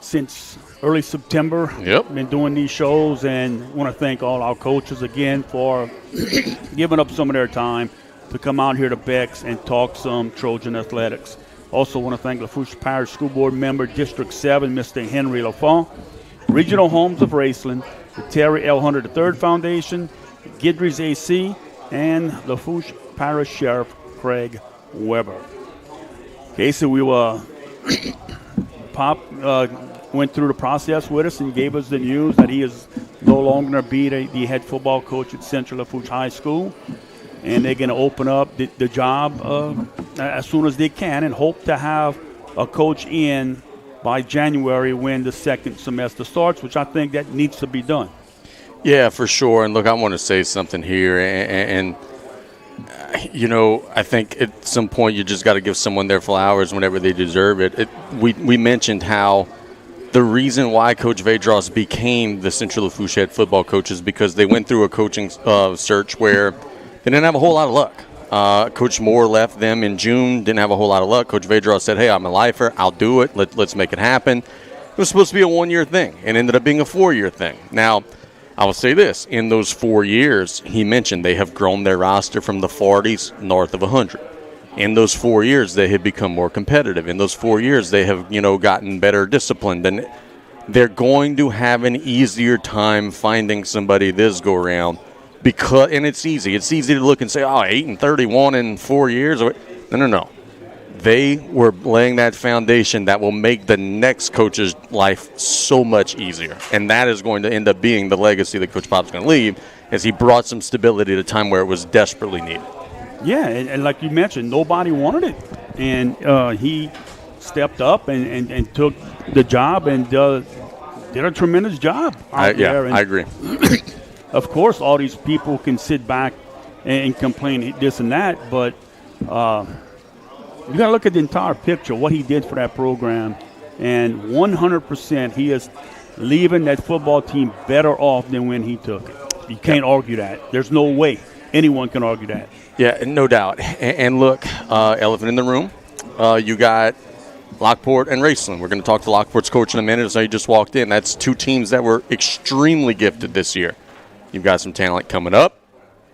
Since early September. Yep. Been doing these shows, and want to thank all our coaches again for giving up some of their time to come out here to Beck's and talk some Trojan Athletics. Also want to thank Lafourche Parish School Board member, District 7, Mr. Henry Lafont, Regional Homes of Raceland, the Terry L. Hunter III Foundation, Gidry's AC, and Lafourche Parish Sheriff Craig Weber. Okay, so we Pop went through the process with us and gave us the news that he is no longer going to be the head football coach at Central Lafourche High School. And they're going to open up the job as soon as they can and hope to have a coach in by January when the second semester starts, which I think that needs to be done. Yeah, for sure. And look, I want to say something here. And I think at some point you just got to give someone their flowers whenever they deserve it. We mentioned how the reason why Coach Vedros became the Central Lafourche head football coach is because they went through a coaching search where they didn't have a whole lot of luck. Coach Moore left them in June, didn't have a whole lot of luck. Coach Vedros said, hey, I'm a lifer. I'll do it. Let's make it happen. It was supposed to be a one-year thing and ended up being a four-year thing. Now, I will say this. In those 4 years, he mentioned they have grown their roster from the 40s north of 100. In those 4 years, they have become more competitive. In those 4 years, they have, gotten better disciplined. And they're going to have an easier time finding somebody this go-around. And it's easy. It's easy to look and say, 8-31 in 4 years. No. They were laying that foundation that will make the next coach's life so much easier. And that is going to end up being the legacy that Coach Pop's going to leave, as he brought some stability at a time where it was desperately needed. Yeah, and like you mentioned, nobody wanted it. And he stepped up and took the job and did a tremendous job out there. And I agree. Of course, all these people can sit back and complain this and that, but you got to look at the entire picture, what he did for that program, and 100% he is leaving that football team better off than when he took it. You can't argue that. There's no way anyone can argue that. Yeah, no doubt. And look, elephant in the room, you got Lockport and Raceland. We're going to talk to Lockport's coach in a minute, so he just walked in. That's two teams that were extremely gifted this year. You've got some talent coming up.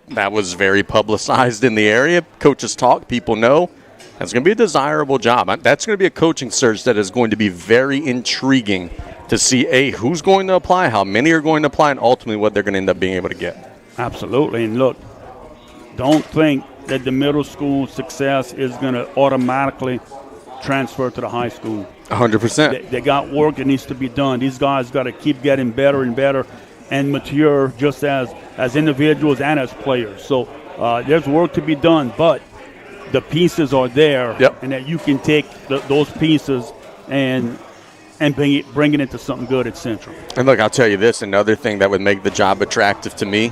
That was very publicized in the area. Coaches talk, people know. That's going to be a desirable job. That's going to be a coaching search that is going to be very intriguing to see, who's going to apply, how many are going to apply, and ultimately what they're going to end up being able to get. Absolutely. And look, don't think that the middle school success is going to automatically transfer to the high school. 100%. They got work that needs to be done. These guys got to keep getting better and better and mature just as individuals and as players. So there's work to be done, but the pieces are there, and that you can take those pieces and bring it into something good at Central. And look, I'll tell you this, another thing that would make the job attractive to me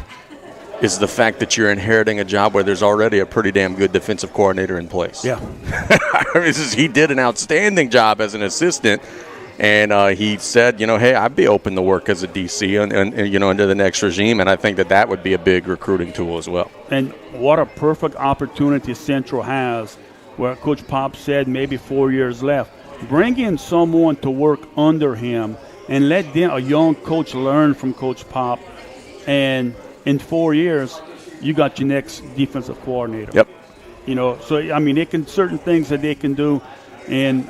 is the fact that you're inheriting a job where there's already a pretty damn good defensive coordinator in place. Yeah. He did an outstanding job as an assistant. And he said, hey, I'd be open to work as a DC under the next regime, and I think that would be a big recruiting tool as well. And what a perfect opportunity Central has, where Coach Pop said maybe 4 years left. Bring in someone to work under him and let a young coach learn from Coach Pop, and in 4 years, you got your next defensive coordinator. Yep. They can certain things that they can do, and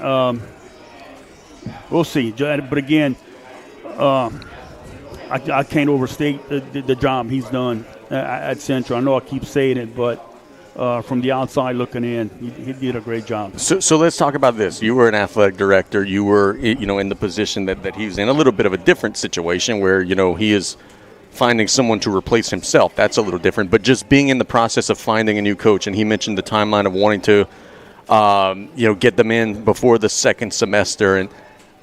we'll see. But again, I can't overstate the job he's done at Central. I know I keep saying it, but from the outside looking in, he did a great job. So let's talk about this. You were an athletic director. You were, in the position that he's in, a little bit of a different situation where, he is finding someone to replace himself. That's a little different. But just being in the process of finding a new coach, and he mentioned the timeline of wanting to, get them in before the second semester. And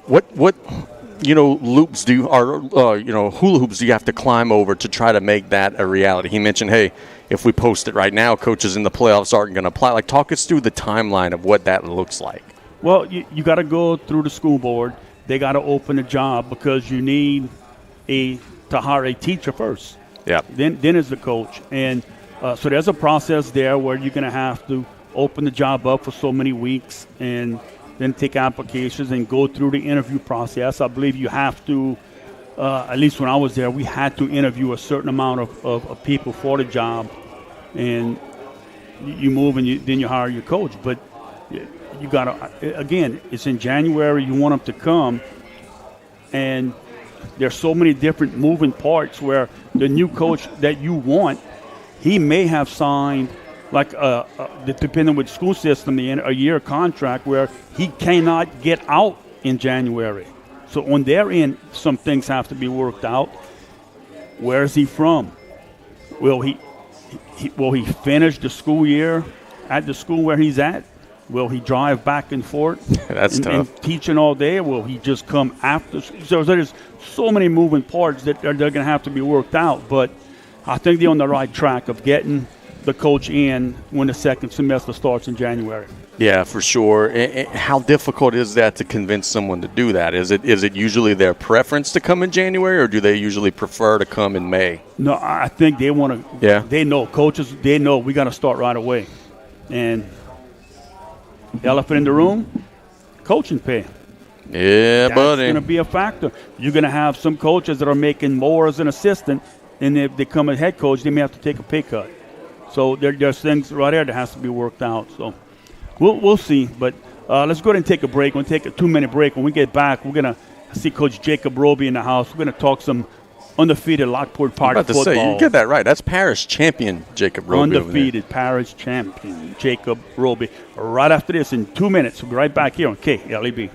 what loops hula hoops do you have to climb over to try to make that a reality? He mentioned, hey, if we post it right now, coaches in the playoffs aren't going to apply. Talk us through the timeline of what that looks like. Well, you got to go through the school board. They got to open a job because you need to hire a teacher first. Yeah. Then is the coach. And so there's a process there where you're going to have to open the job up for so many weeks and then take applications and go through the interview process. I believe you have to, at least when I was there, we had to interview a certain amount of people for the job. And you move and then you hire your coach. But you got to, again, it's in January. You want them to come. And there's so many different moving parts where the new coach that you want, he may have signed, like depending with school system, a year contract where he cannot get out in January. So on their end, some things have to be worked out. Where is he from? Will he finish the school year at the school where he's at? Will he drive back and forth? That's tough. And teaching all day? Will he just come after? So there's so many moving parts that they're going to have to be worked out. But I think they're on the right track of getting the coach in when the second semester starts in January. Yeah, for sure. How difficult is that to convince someone to do that? Is it usually their preference to come in January, or do they usually prefer to come in May? No, I think they want to. Yeah. They know, coaches, they know we got to start right away. And the elephant in the room, coaching pay. Yeah, That's buddy. going to be a factor. You're going to have some coaches that are making more as an assistant, and if they come as head coach, they may have to take a pay cut. So there's things right there that has to be worked out. So we'll see. But let's go ahead and take a break. We're going to take a 2-minute break. When we get back, we're going to see Coach Jacob Roby in the house. We're going to talk some undefeated Lockport Park I'm about to football. say, you get that right. That's parish champion Jacob Roby. Undefeated parish champion Jacob Roby. Right after this in 2 minutes. We'll be right back here on KLEB.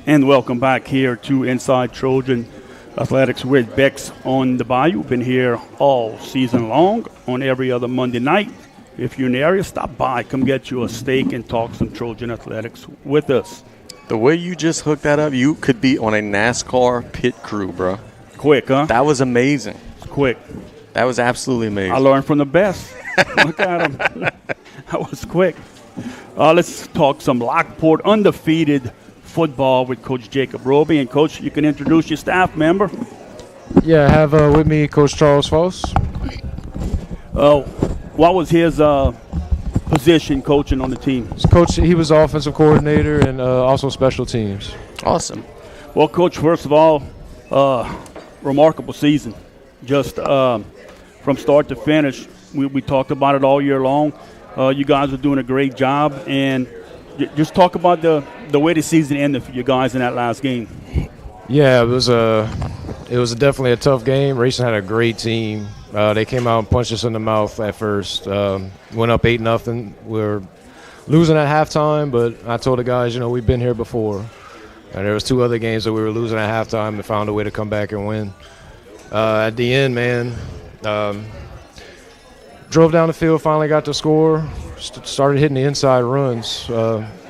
And welcome back here to Inside Trojan Athletics with Bex on the Bayou. Been here all season long on every other Monday night. If you're in the area, stop by. Come get you a steak and talk some Trojan Athletics with us. The way you just hooked that up, you could be on a NASCAR pit crew, bro. Quick, huh? That was amazing. It's quick. That was absolutely amazing. I learned from the best. Look at him. That was quick. Let's talk some Lockport undefeated football with Coach Jacob Roby. And, Coach, you can introduce your staff member. Yeah, I have with me Coach Charles Foss. What was his position coaching on the team? Coach, he was offensive coordinator and also special teams. Awesome. Well, Coach, first of all, remarkable season. Just from start to finish, we talked about it all year long. You guys are doing a great job. And just talk about the way the season ended for you guys in that last game. Yeah, it was definitely a tough game. Racing had a great team. They came out and punched us in the mouth at first. Went up 8-0. We were losing at halftime, but I told the guys, we've been here before. And there was 2 other games that we were losing at halftime and found a way to come back and win. At the end, man, drove down the field, finally got to score, started hitting the inside runs.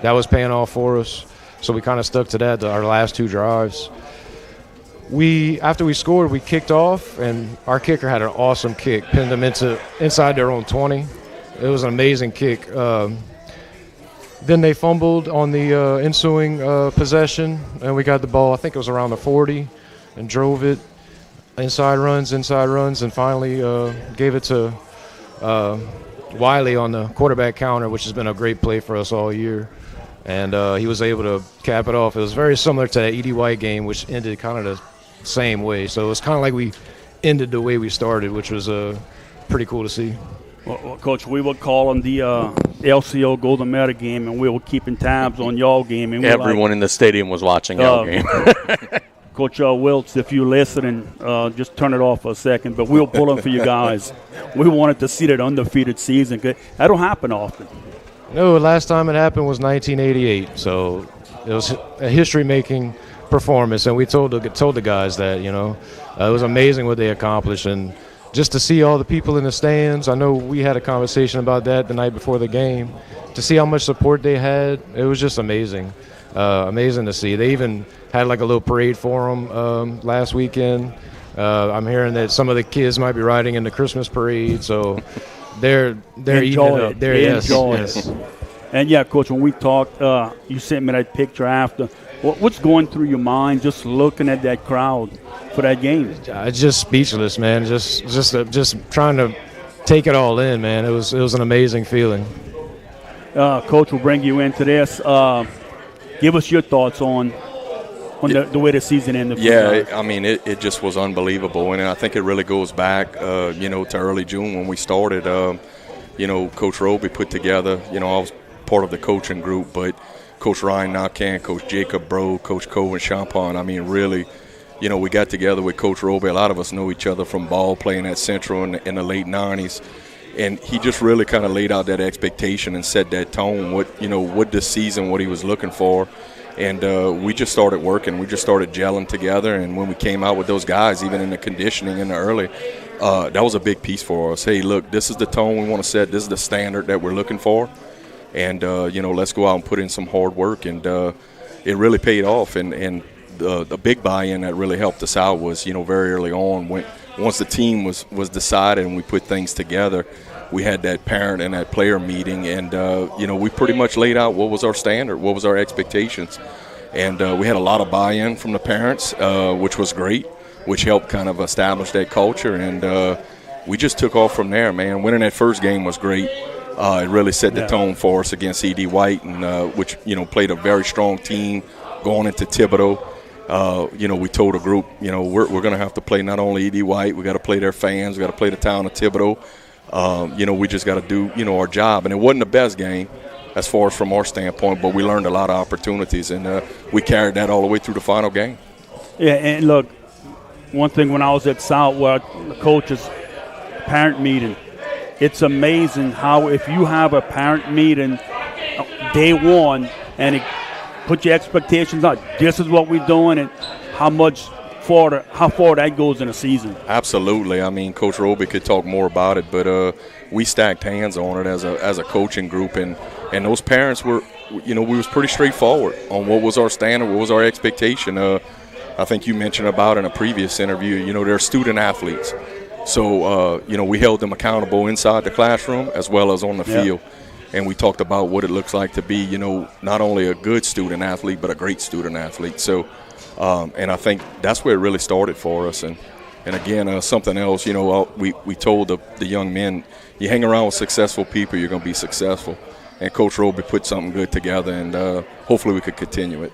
That was paying off for us, so we kind of stuck to that our last 2 drives. After we scored, we kicked off, and our kicker had an awesome kick, pinned them inside their own 20. It was an amazing kick. Then they fumbled on the ensuing possession, and we got the ball, I think it was around the 40, and drove it. Inside runs, and finally gave it to Wiley on the quarterback counter, which has been a great play for us all year. And he was able to cap it off. It was very similar to that E.D. White game, which ended kind of the same way. So it was kind of like we ended the way we started, which was pretty cool to see. Well, Coach, we would call on the LCO Golden Medal game, and we were keeping tabs on y'all game. And everyone in the stadium was watching y'all game. Coach Wiltz, if you listen, and just turn it off for a second, but we'll pull them for you guys. We wanted to see that undefeated season. That don't happen often. No, last time it happened was 1988, so it was a history-making performance, and we told the guys that, it was amazing what they accomplished, and just to see all the people in the stands. I know we had a conversation about that the night before the game. To see how much support they had, it was just amazing. Amazing to see. They even had like a little parade for them last weekend. I'm hearing that some of the kids might be riding in the Christmas parade, so they're eating it up. Yes. And yeah, Coach, when we talked, you sent me that picture after. What's going through your mind just looking at that crowd for that game? Just speechless, man. Just trying to take it all in, man. It was an amazing feeling. Coach, will bring you into this. Give us your thoughts on the way the season ended. Yeah, I mean, it just was unbelievable, and I think it really goes back, to early June when we started. Coach Roby put together. I was part of the coaching group, but Coach Ryan Knockan, Coach Jacob Bro, Coach Cohen Champagne. I mean, really, we got together with Coach Roby. A lot of us know each other from ball playing at Central in the late 90s. And he just really kind of laid out that expectation and set that tone, what this season, what he was looking for. And we just started working. We just started gelling together. And when we came out with those guys, even in the conditioning in the early, that was a big piece for us. Hey, look, this is the tone we want to set. This is the standard that we're looking for. And, let's go out and put in some hard work. And it really paid off. And the big buy-in that really helped us out was, very early on once the team was decided and we put things together, we had that parent and that player meeting, and we pretty much laid out what was our standard, what was our expectations, and we had a lot of buy-in from the parents, which was great, which helped kind of establish that culture, and we just took off from there, man. Winning that first game was great. It really set the tone for us against E.D. White, and which played a very strong team going into Thibodeau. We told the group, we're going to have to play not only E.D. White, we got to play their fans, we got to play the town of Thibodeau. We just got to do, our job. And it wasn't the best game as far as from our standpoint, but we learned a lot of opportunities, and we carried that all the way through the final game. Yeah, and look, one thing when I was at South, where the coaches' parent meeting, it's amazing how if you have a parent meeting day one and put your expectations out. This is what we're doing, and how far that goes in a season. Absolutely. I mean, Coach Roby could talk more about it, but we stacked hands on it as a coaching group, and those parents were, we was pretty straightforward on what was our standard, what was our expectation. I think you mentioned about in a previous interview, they're student athletes. So, we held them accountable inside the classroom as well as on the field. And we talked about what it looks like to be, not only a good student athlete, but a great student athlete. So, and I think that's where it really started for us. And again, something else, we told the young men, you hang around with successful people, you're going to be successful. And Coach Roby put something good together, and hopefully we could continue it.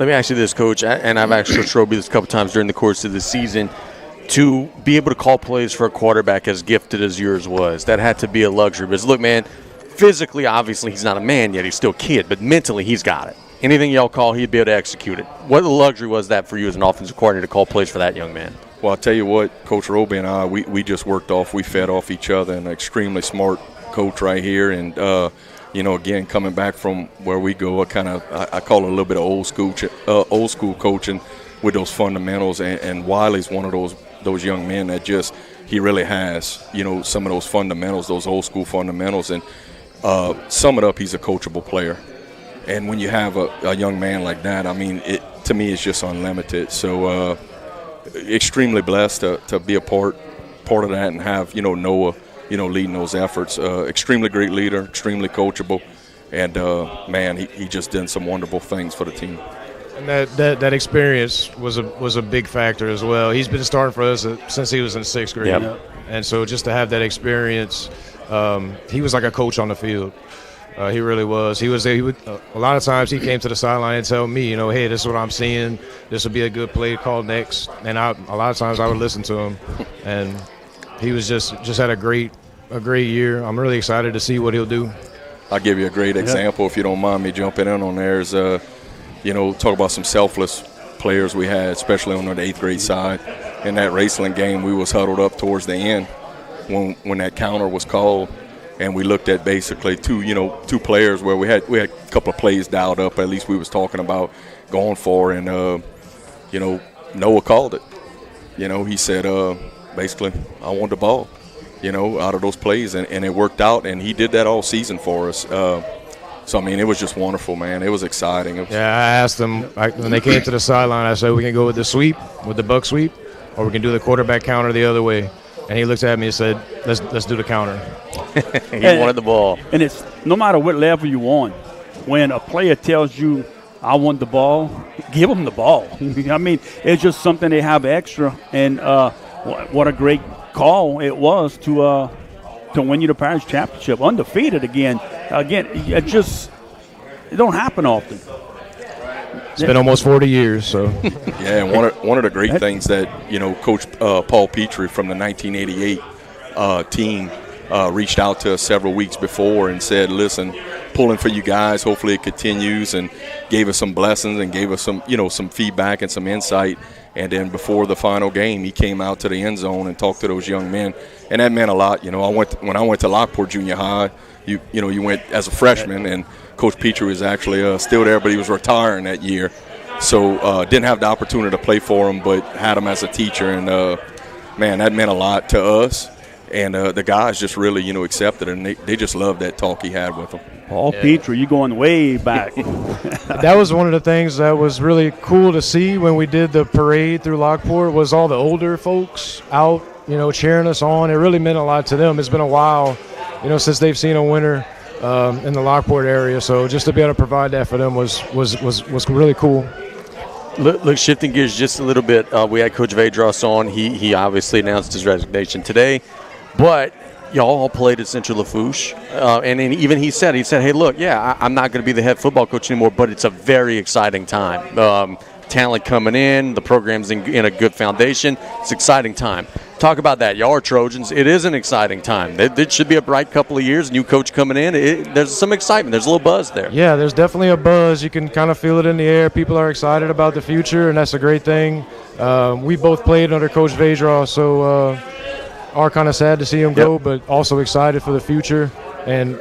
Let me ask you this, Coach, and I've asked Coach Roby this a couple times during the course of the season. To be able to call plays for a quarterback as gifted as yours was, that had to be a luxury. Because, look, man, physically, obviously, he's not a man yet. He's still a kid. But mentally, he's got it. Anything y'all call, he'd be able to execute it. What luxury was that for you as an offensive coordinator to call plays for that young man? Well, I'll tell you what, Coach Roby and I, we just we fed off each other, and an extremely smart coach right here. And, again, coming back from where we go, I call it a little bit of old school coaching with those fundamentals. And Wiley's one of those young men that he really has, some of those fundamentals, those old school fundamentals. And sum it up, he's a coachable player. And when you have a young man like that, I mean, to me, it's just unlimited. So extremely blessed to be a part of that and have, Noah, leading those efforts. Extremely great leader, extremely coachable. And, man, he just did some wonderful things for the team. And that experience was a big factor as well. He's been starting for us since he was in 6th grade. Yep. And so just to have that experience, he was like a coach on the field. He really was. He would a lot of times he came to the sideline and tell me, hey, this is what I'm seeing. This would be a good play call next. And a lot of times I would listen to him. And he was just had a great year. I'm really excited to see what he'll do. I'll give you a great example if you don't mind me jumping in on there. Talk about some selfless players we had, especially on the 8th grade side. In that Raceland game, we was huddled up towards the end when that counter was called, and we looked at basically two players where we had a couple of plays dialed up. At least we was talking about going for, and Noah called it. He said basically, I want the ball. Out of those plays, and it worked out, and he did that all season for us. So, I mean, it was just wonderful, man. It was exciting. I asked them when they came to the sideline, I said, we can go with the sweep, with the buck sweep, or we can do the quarterback counter the other way. And he looked at me and said, let's do the counter. He wanted the ball. And it's no matter what level you're on, when a player tells you, I want the ball, give them the ball. I mean, it's just something they have extra. And what a great call it was to win you the parish championship, undefeated again. It don't happen often. It's been almost 40 years, so. Yeah, and one of the great things that, Coach Paul Petrie from the 1988 team reached out to us several weeks before and said, listen, pulling for you guys, hopefully it continues, and gave us some blessings and gave us some, some feedback and some insight. And then before the final game, he came out to the end zone and talked to those young men, and that meant a lot. When I went to Lockport Junior High, you went as a freshman, and Coach Petrie was actually still there, but he was retiring that year, so didn't have the opportunity to play for him, but had him as a teacher, and man, that meant a lot to us. And the guys just really, accepted it, and they just loved that talk he had with them. Paul Petrie, you're going way back. That was one of the things that was really cool to see when we did the parade through Lockport, was all the older folks out, cheering us on. It really meant a lot to them. It's been a while, since they've seen a winner in the Lockport area. So just to be able to provide that for them was really cool. Look, shifting gears just a little bit, we had Coach Vedras on. He obviously announced his resignation today, but y'all all played at Central Lafourche, and even he said, hey, look, I'm not going to be the head football coach anymore, but it's a very exciting time. Talent coming in, the program's in a good foundation. It's an exciting time. Talk about that. Y'all are Trojans. It is an exciting time. It should be a bright couple of years. New coach coming in. There's some excitement. There's a little buzz there. Yeah, there's definitely a buzz. You can kind of feel it in the air. People are excited about the future, and that's a great thing. We both played under Coach Vedras, so are kind of sad to see him go, but also excited for the future. And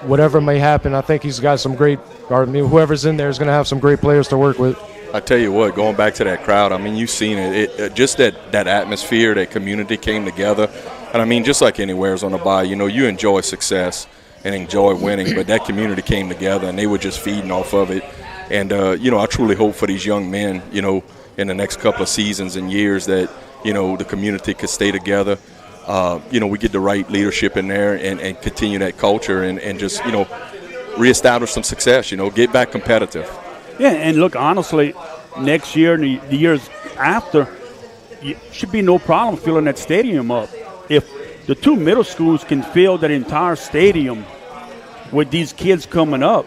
whatever may happen, I think he's got some great – whoever's in there is going to have some great players to work with. I tell you what, going back to that crowd, I mean, you've seen it. Just that atmosphere, that community came together. And, I mean, just like anywhere's on the bye, you enjoy success and enjoy winning, but that community came together, and they were just feeding off of it. And, I truly hope for these young men, in the next couple of seasons and years that, the community could stay together. We get the right leadership in there and continue that culture and just, reestablish some success, get back competitive. Yeah, and look, honestly, next year and the years after, should be no problem filling that stadium up. If the two middle schools can fill that entire stadium with these kids coming up,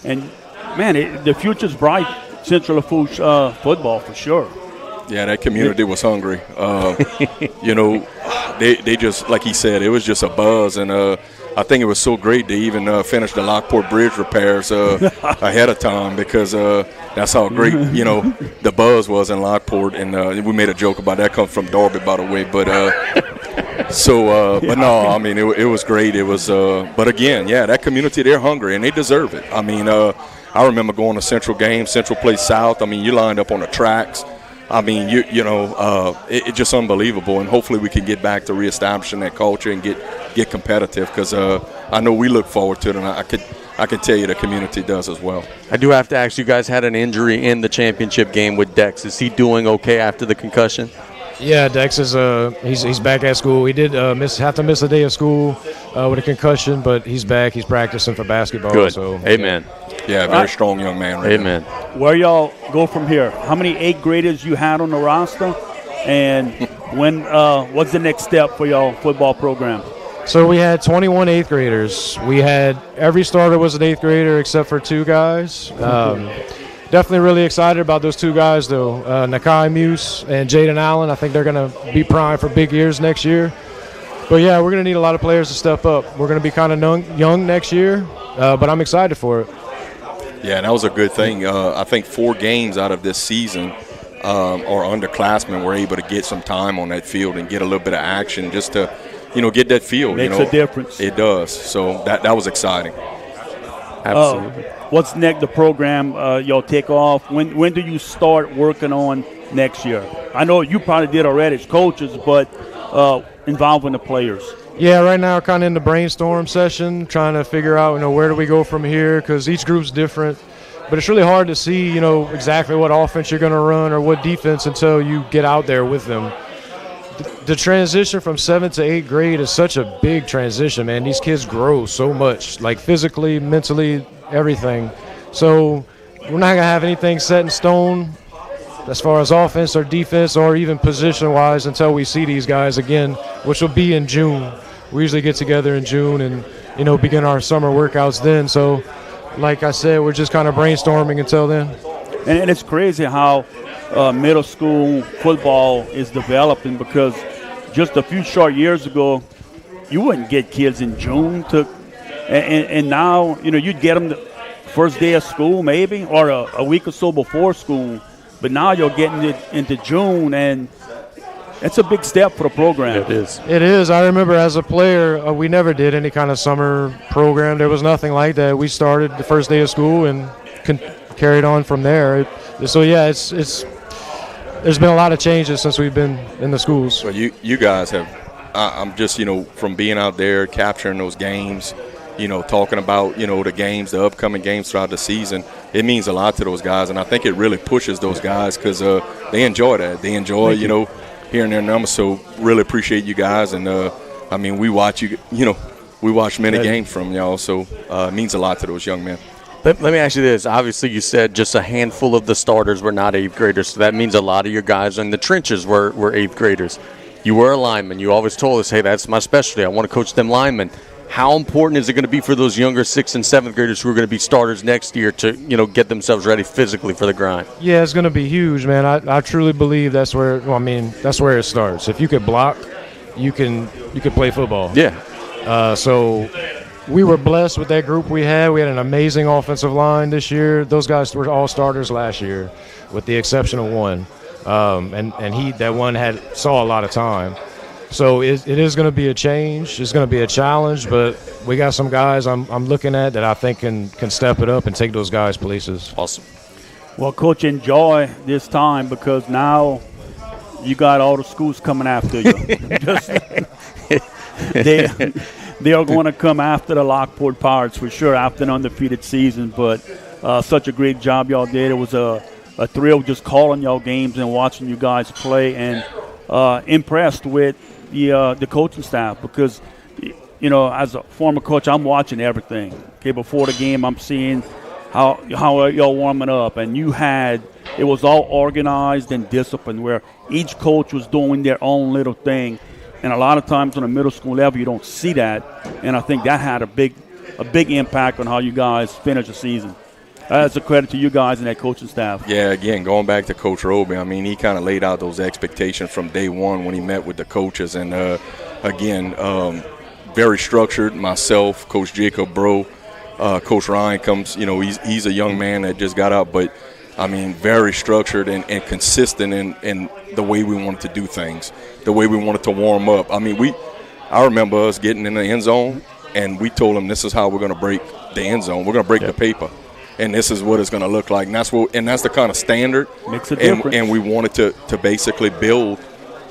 and, man, the future's bright, Central Lafourche football for sure. Yeah, that community was hungry. They just, like he said, it was just a buzz, and I think it was so great to even finish the Lockport Bridge repairs ahead of time because that's how great, the buzz was in Lockport. And we made a joke about that, comes from Darby, by the way. But but no, I mean, it was great. It was, but again, yeah, that community, they're hungry, and they deserve it. I mean, I remember going to Central games, Central plays South. I mean, you lined up on the tracks. I mean, it's just unbelievable, and hopefully we can get back to reestablishing that culture and get competitive because I know we look forward to it, and I can tell you the community does as well. I do have to ask, you guys had an injury in the championship game with Dex. Is he doing okay after the concussion? Yeah, Dex is he's back at school. He did have to miss a day of school with a concussion, but he's back. He's practicing for basketball. Good. So, Amen. Yeah, very strong young man. Right Amen. now. Where y'all go from here? How many 8th graders you had on the roster, and when what's the next step for y'all football program? So we had 21 8th graders. We had every starter was an 8th grader except for 2 guys. Definitely really excited about those 2 guys, though. Nakai Muse and Jaden Allen. I think they're going to be primed for big years next year. But, yeah, we're going to need a lot of players to step up. We're going to be kind of young next year, but I'm excited for it. Yeah, and that was a good thing. I think 4 games out of this season, our underclassmen were able to get some time on that field and get a little bit of action just to, get that feel. Makes a difference. It does. So that was exciting. Absolutely. What's next, the program y'all take off? When do you start working on next year? I know you probably did already as coaches, but involving the players. Yeah, right now kind of in the brainstorm session, trying to figure out, where do we go from here because each group's different. But it's really hard to see, exactly what offense you're going to run or what defense until you get out there with them. The transition from 7th to 8th grade is such a big transition, man. These kids grow so much, like physically, mentally, everything. So we're not going to have anything set in stone as far as offense or defense or even position-wise until we see these guys again, which will be in June. We usually get together in June and, begin our summer workouts then. So, like I said, we're just kind of brainstorming until then. And it's crazy how middle school football is developing because just a few short years ago, you wouldn't get kids in June and now, you'd get them the first day of school maybe or a week or so before school. But now you're getting it into June, and it's a big step for the program. It is. It is. I remember as a player, we never did any kind of summer program. There was nothing like that. We started the first day of school and carried on from there. So, yeah, it's there's been a lot of changes since we've been in the schools. Well, you guys have I'm just, from being out there, capturing those games, talking about, the games, the upcoming games throughout the season, it means a lot to those guys. And I think it really pushes those guys because they enjoy that. They enjoy, hearing their numbers. So really appreciate you guys. And, we watch we watch many games from y'all. So it means a lot to those young men. Let me ask you this. Obviously, you said just a handful of the starters were not 8th graders. So that means a lot of your guys in the trenches were 8th graders. You were a lineman. You always told us, hey, that's my specialty. I want to coach them linemen. How important is it going to be for those younger 6th and 7th graders who are going to be starters next year to, get themselves ready physically for the grind? Yeah, it's going to be huge, man. I truly believe that's where that's where it starts. If you could block, you can play football. Yeah. So we were blessed with that group we had. We had an amazing offensive line this year. Those guys were all starters last year, with the exception of one. And that one saw a lot of time. So it is going to be a change. It's going to be a challenge, but we got some guys I'm looking at that I think can step it up and take those guys places. Awesome. Well, Coach, enjoy this time because now you got all the schools coming after you. They are going to come after the Lockport Pirates for sure after an undefeated season. But such a great job y'all did. It was a thrill just calling y'all games and watching you guys play, and impressed with the coaching staff because, you know, as a former coach, I'm watching everything. Okay, before the game, I'm seeing how y'all warming up, and it was all organized and disciplined where each coach was doing their own little thing. And a lot of times on a middle school level, you don't see that. And I think that had a big impact on how you guys finished the season. That's a credit to you guys and that coaching staff. Yeah, again, going back to Coach Roby, I mean, he kind of laid out those expectations from day one when he met with the coaches. And, very structured. Myself, Coach Jacob Bro, Coach Ryan comes, you know, he's a young man that just got out, but, I mean, very structured and consistent in the way we wanted to do things, the way we wanted to warm up. I mean, I remember us getting in the end zone, and we told them this is how we're going to break the end zone. We're going to break the paper, and this is what it's going to look like. And that's the kind of standard. Makes a difference. And we wanted to basically build,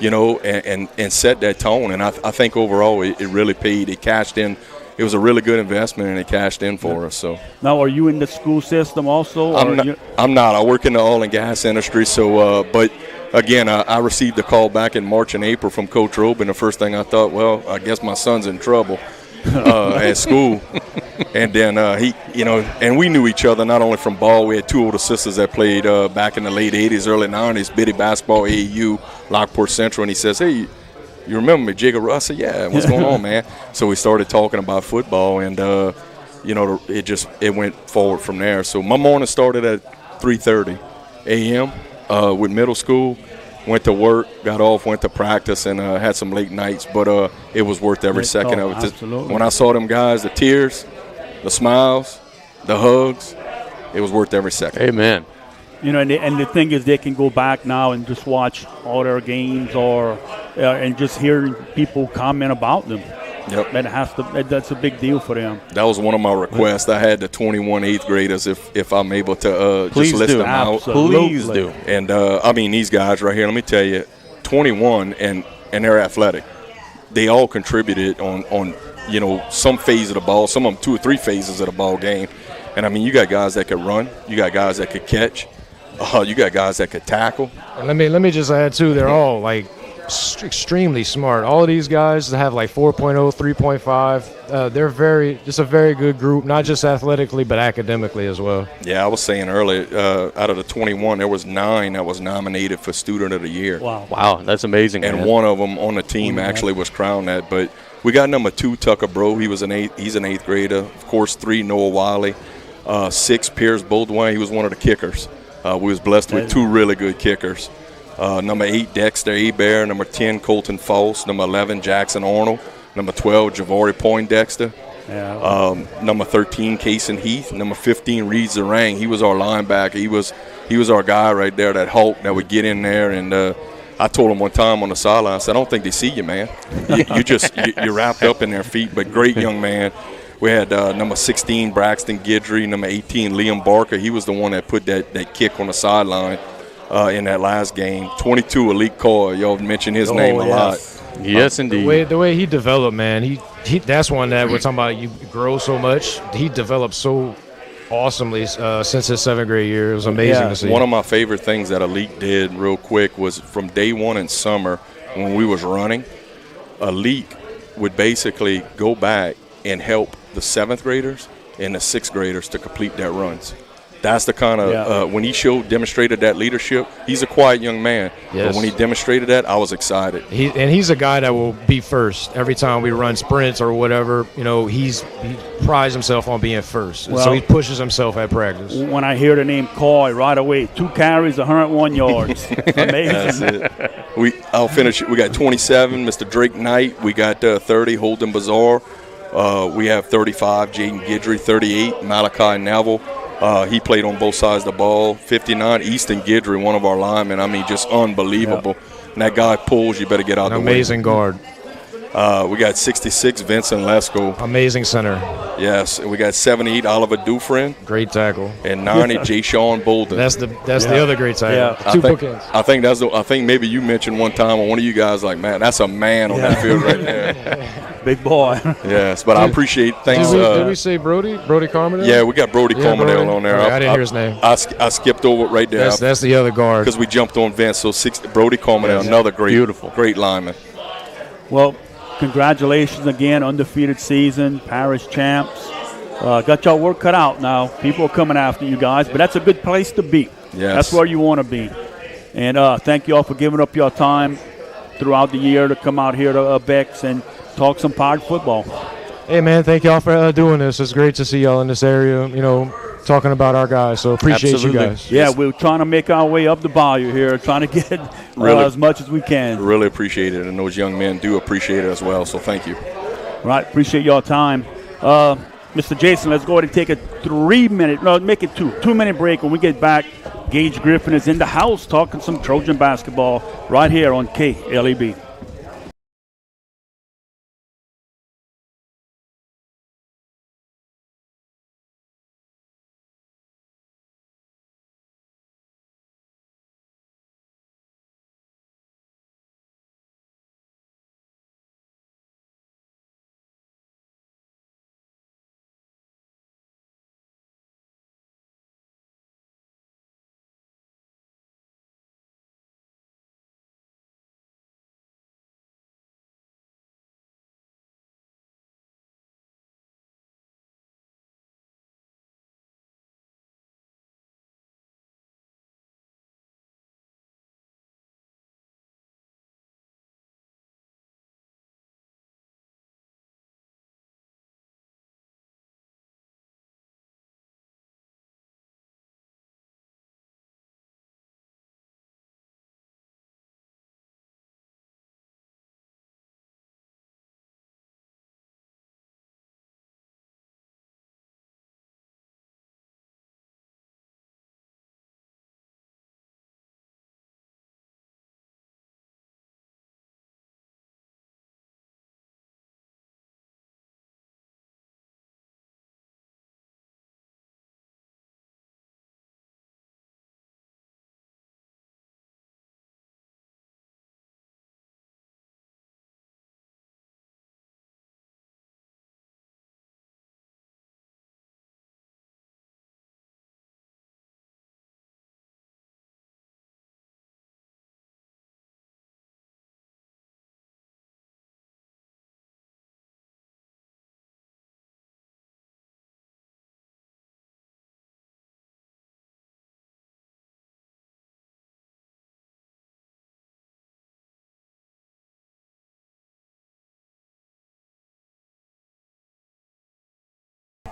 you know, and set that tone. And I think overall it really paid. It cashed in. It was a really good investment, and it cashed in for us. So now, are you in the school system also? I'm not. I work in the oil and gas industry. So, but again, I received a call back in March and April from Coach Robe, and the first thing I thought, well, I guess my son's in trouble at school. And then he, you know, and we knew each other not only from ball. We had two older sisters that played back in the late '80s, early '90s, Biddy basketball, AAU, Lockport Central, and he says, "Hey, you remember me, Jacob?" I said, "Yeah, what's going on, man?" So we started talking about football, and you know, it went forward from there. So my morning started at 3:30 a.m. With middle school. Went to work, got off, went to practice, and had some late nights. But it was worth every second of it. Absolutely. When I saw them guys, the tears, the smiles, the hugs, it was worth every second. Amen. You know, and the thing is, they can go back now and just watch all their games, or and just hear people comment about them. Yep. That's a big deal for them. That was one of my requests. I had the 21 8th graders, if I'm able to Please just list do. them out. Please do. And I mean, these guys right here, let me tell you, 21 and they're athletic. They all contributed on you know, some phase of the ball, some of them 2 or 3 phases of the ball game. And I mean, you got guys that could run, you got guys that could catch, you got guys that could tackle. And let me just add too, they're all like extremely smart. All of these guys that have like 4.0, 3.5, it's a very good group, not just athletically but academically as well. Yeah, I was saying earlier, out of the 21, there was 9 that was nominated for Student of the Year. Wow, that's amazing. And man. one of them on the team actually was crowned that. But we got number 2, Tucker Bro. He's an 8th grader. Of course, 3, Noah Wiley. 6, Pierce Boldwine. He was one of the kickers. We was blessed with 2 really good kickers. Number 8, Dexter Abear. Number 10, Colton False. Number 11, Jackson Arnold. Number 12, Javari Poindexter. Yeah. Number 13, Kason Heath. Number 15, Reed Zarang. He was our linebacker. He was our guy right there, that Hulk that would get in there. And I told him one time on the sideline, I said, "I don't think they see you, man. You're wrapped up in their feet." But great young man. We had number 16, Braxton Guidry. Number 18, Liam Barker. He was the one that put that kick on the sideline in that last game. 22, Alik Coy. Y'all mentioned his name a lot. Yes, indeed. The way he developed, man, he that's one that we're talking about. You grow so much. He developed so awesomely since his 7th grade year. It was amazing to see. One of my favorite things that Alik did real quick was from day one in summer when we was running, Alik would basically go back and help the 7th graders and the 6th graders to complete their runs. That's the kind of when he demonstrated that leadership. He's a quiet young man, but when he demonstrated that, I was excited. He's a guy that will be first every time we run sprints or whatever. You know, he prides himself on being first, so he pushes himself at practice. When I hear the name Coy, right away, 2 carries, 101 yards. Amazing. That's it. I'll finish it. We got 27, Mr. Drake Knight. We got 30, Holden Bazaar. We have 35, Jaden Guidry. 38, Malachi Neville. He played on both sides of the ball. 59, Easton Guidry, one of our linemen. I mean, just unbelievable. and that guy pulls, you better get out the way. Amazing guard. We got 66, Vincent Lesko. Amazing center. Yes, and we got 78, Oliver Dufresne. Great tackle. And 90, Jay Sean Bolden. That's the other great tackle. Yeah. Two bookends. I think maybe you mentioned one time, or one of you guys, like, man, that's a man on that field right there. Big boy. Yes, but I appreciate. Thanks. Did we say Brody Carmodale? Yeah, we got Brody Carmodale on there. Okay, I didn't hear his name. I skipped over it right there. That's the other guard. Because we jumped on Vince. So Brody Carmodale, another great lineman. Well, congratulations again, undefeated season, parish champs. Got y'all work cut out now. People are coming after you guys, but that's a good place to be. Yes. That's where you want to be. And thank you all for giving up your time throughout the year to come out here to Bex and talk some Pirate football. Hey, man, thank y'all for doing this. It's great to see y'all in this area, talking about our guys. So appreciate you guys. Yeah, we're trying to make our way up the bayou here, trying to get as much as we can. Really appreciate it, and those young men do appreciate it as well, so thank you. Right, appreciate y'all time. Mr. Jason, let's go ahead and take a 2-minute break. When we get back, Gage Griffin is in the house talking some Trojan basketball right here on KLEB.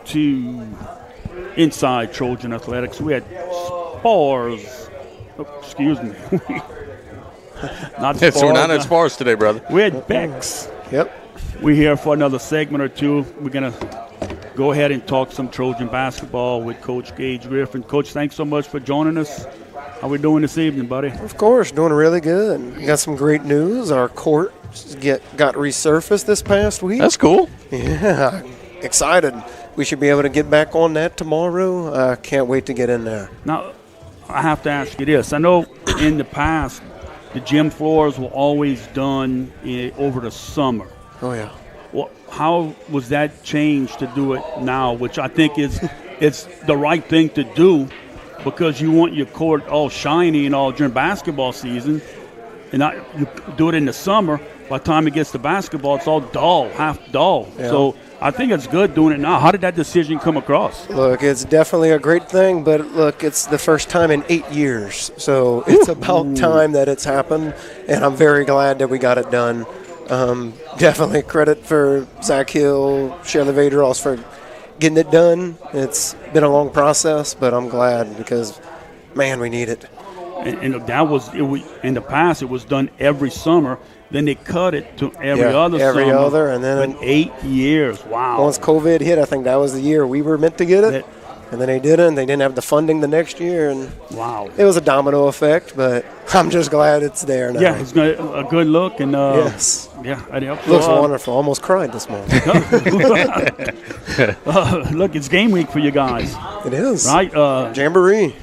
To inside Trojan Athletics, we had spars. Oh, excuse me. Not spars. So we're not at spars today, brother. We had Bex. Yep. We're here for another segment or two. We're going to go ahead and talk some Trojan basketball with Coach Gage Griffin. Coach, thanks so much for joining us. How we doing this evening, buddy? Of course, doing really good. We got some great news. Our court got resurfaced this past week. That's cool. Yeah, excited. We should be able to get back on that tomorrow. Can't wait to get in there. Now, I have to ask you this. I know in the past the gym floors were always done over the summer. Oh, yeah. Well, how was that changed to do it now, which I think it's the right thing to do because you want your court all shiny and all during basketball season, and you do it in the summer. By the time it gets to basketball, it's all dull, half dull. Yeah. So I think it's good doing it now. How did that decision come across? Look, it's definitely a great thing, but look, it's the first time in 8 years. So it's about time that it's happened, and I'm very glad that we got it done. Definitely credit for Zach Hill, Shirley Vaderos for getting it done. It's been a long process, but I'm glad because, man, we need it. And that was in the past. It was done every summer. Then they cut it to every other summer. Every other, and then in 8 years. Wow. Once COVID hit, I think that was the year we were meant to get it. And then they didn't. They didn't have the funding the next year, and Wow. it was a domino effect. But I'm just glad it's there now. Yeah, it's a good look, and Yes. yeah, it helps. Looks wonderful. Almost cried this morning. Look, it's game week for you guys, It is. right? Jamboree.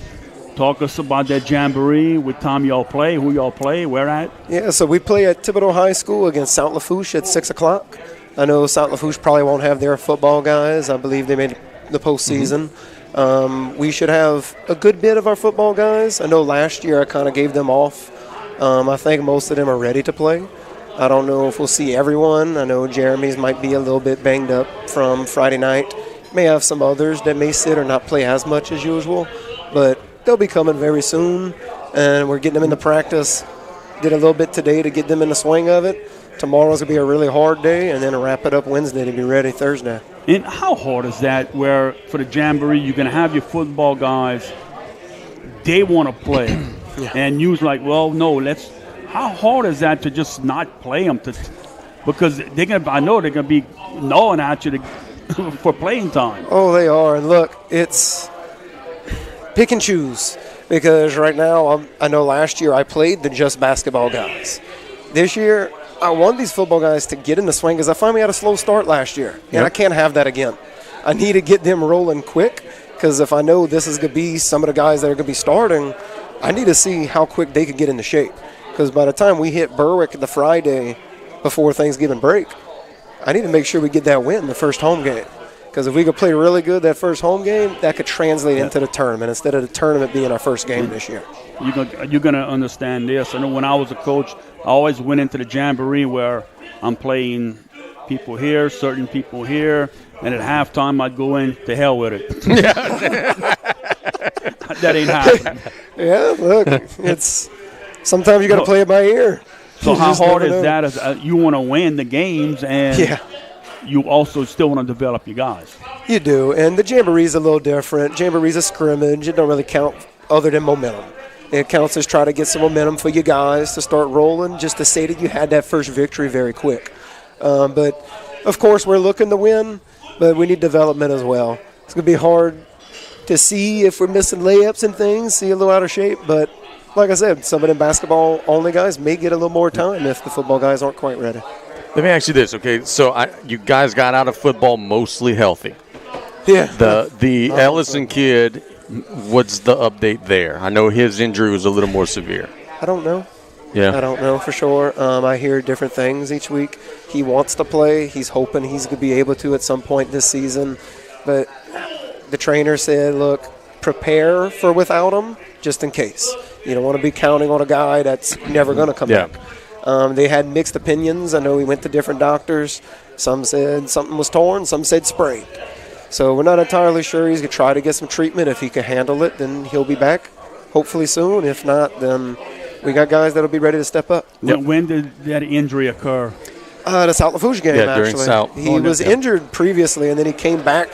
Talk us about that jamboree. What time y'all play? Who y'all play? Where at? Yeah, so we play at Thibodeau High School against St. Lafourche at 6 o'clock. I know St. Lafourche probably won't have their football guys. I believe they made the postseason. We should have a good bit of our football guys. I know last year I kind of gave them off. I think most of them are ready to play. I don't know if we'll see everyone. I know Jeremy's might be a little bit banged up from Friday night. May have some others that may sit or not play as much as usual, but they'll be coming very soon, and we're getting them into practice. Did a little bit today to get them in the swing of it. Tomorrow's going to be a really hard day, and then wrap it up Wednesday to be ready Thursday. And how hard is that where for the jamboree you're going to have your football guys, they want to play, and you's like, well, no, how hard is that to just not play them? Because I know they're going to be gnawing at you for playing time. Oh, they are. And look, it's pick and choose, because right now I know last year I played the just basketball guys. This year I want these football guys to get in the swing because I finally had a slow start last year, and I can't have that again. I need to get them rolling quick, because if I know this is going to be some of the guys that are going to be starting, I need to see how quick they can get into shape. Because by the time we hit Berwick the Friday before Thanksgiving break, I need to make sure we get that win the first home game. Because if we could play really good that first home game, that could translate into the tournament instead of the tournament being our first game this year. You're going to understand this. I know when I was a coach, I always went into the jamboree where I'm playing people here, certain people here, and at halftime I'd go in, to hell with it. That ain't happening. Yeah, look, it's sometimes you got to play it by ear. So how hard is that? You want to win the games, and you also still want to develop your guys. You do, and the jamboree's a little different. Jamboree's a scrimmage. It don't really count other than momentum. It counts as try to get some momentum for you guys to start rolling, just to say that you had that first victory very quick. But, of course, we're looking to win, but we need development as well. It's going to be hard to see if we're missing layups and things, see a little out of shape. But, like I said, some of them basketball-only guys may get a little more time if the football guys aren't quite ready. Let me ask you this, okay? So you guys got out of football mostly healthy. Yeah. The Ellison kid, what's the update there? I know his injury was a little more severe. I don't know. Yeah. I don't know for sure. I hear different things each week. He wants to play. He's hoping he's going to be able to at some point this season. But the trainer said, look, prepare for without him just in case. You don't want to be counting on a guy that's never going to come back. They had mixed opinions. I know he went to different doctors. Some said something was torn. Some said sprained. So we're not entirely sure. He's going to try to get some treatment. If he can handle it, then he'll be back hopefully soon. If not, then we got guys that will be ready to step up. When did that injury occur? The St. Lafourche game, during actually. South. He was injured previously, and then he came back.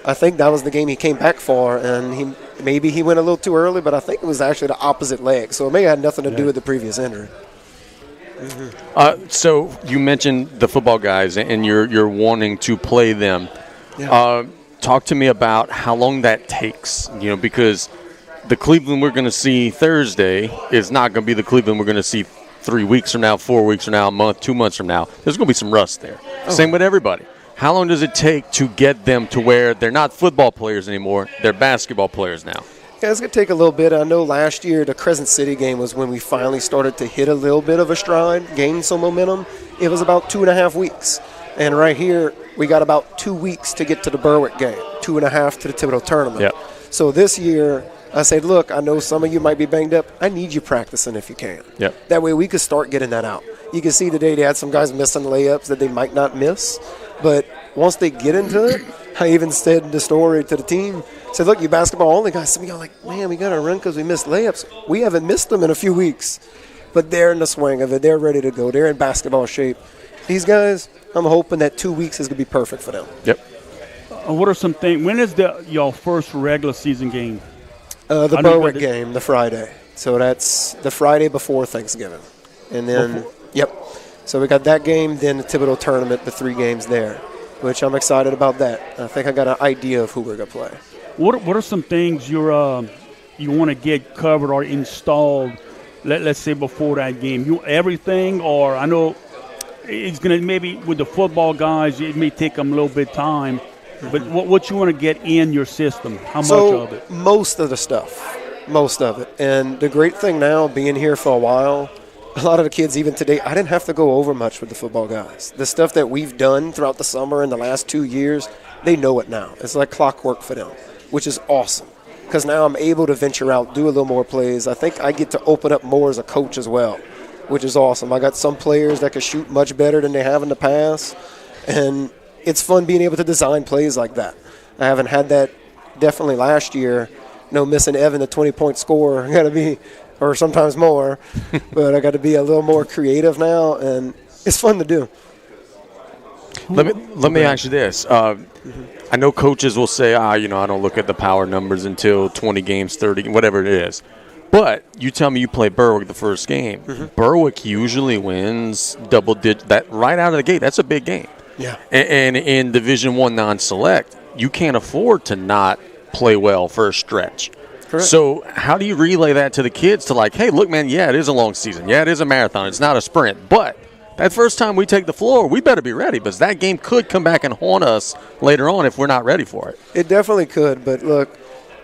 I think that was the game he came back for, and maybe he went a little too early, but I think it was actually the opposite leg. So it may have had nothing to do with the previous injury. So you mentioned the football guys, and you're wanting to play them. Yeah. Talk to me about how long that takes, because the Cleveland we're going to see Thursday is not going to be the Cleveland we're going to see 3 weeks from now, 4 weeks from now, a month, 2 months from now. There's going to be some rust there. Same with everybody. How long does it take to get them to where they're not football players anymore, they're basketball players now? Yeah, it's going to take a little bit. I know last year the Crescent City game was when we finally started to hit a little bit of a stride, gain some momentum. It was about 2.5 weeks. And right here, we got about 2 weeks to get to the Berwick game, 2.5 to the Thibodeau tournament. Yep. So this year, I said, look, I know some of you might be banged up. I need you practicing if you can. Yep. That way we could start getting that out. You can see today they had some guys missing layups that they might not miss. But once they get into it, I even said the story to the team. I said, look, you basketball only guys. Some of y'all are like, man, we got to run because we missed layups. We haven't missed them in a few weeks. But they're in the swing of it. They're ready to go. They're in basketball shape. These guys, I'm hoping that 2 weeks is going to be perfect for them. Yep. What are some things? When is your first regular season game? The Berwick game, the Friday. So that's the Friday before Thanksgiving. And then, So we got that game, then the Thibodeau tournament, the 3 games there, which I'm excited about that. I think I got an idea of who we're going to play. What are some things you want to get covered or installed? Let's say before that game, everything, or I know it's gonna maybe with the football guys, it may take them a little bit of time. But what you want to get in your system? How much of it? Most of the stuff. Most of it. And the great thing now, being here for a while, a lot of the kids, even today, I didn't have to go over much with the football guys. The stuff that we've done throughout the summer in the last 2 years, they know it now. It's like clockwork for them, which is awesome. Because now I'm able to venture out, do a little more plays. I think I get to open up more as a coach as well, which is awesome. I got some players that can shoot much better than they have in the past. And it's fun being able to design plays like that. I haven't had that definitely last year. No missing Evan, the 20-point score. I got to be, or sometimes more, but I got to be a little more creative now, and it's fun to do. Let me ask you this. I know coaches will say, I don't look at the power numbers until 20 games, 30, whatever it is. But you tell me you play Berwick the first game. Berwick usually wins double digit. That right out of the gate, that's a big game. Yeah. And in Division I non-select, you can't afford to not play well for a stretch. Correct. So how do you relay that to the kids to like, hey, look, man, yeah, it is a long season. Yeah, it is a marathon. It's not a sprint. But that first time we take the floor, we better be ready because that game could come back and haunt us later on if we're not ready for it. It definitely could. But, look,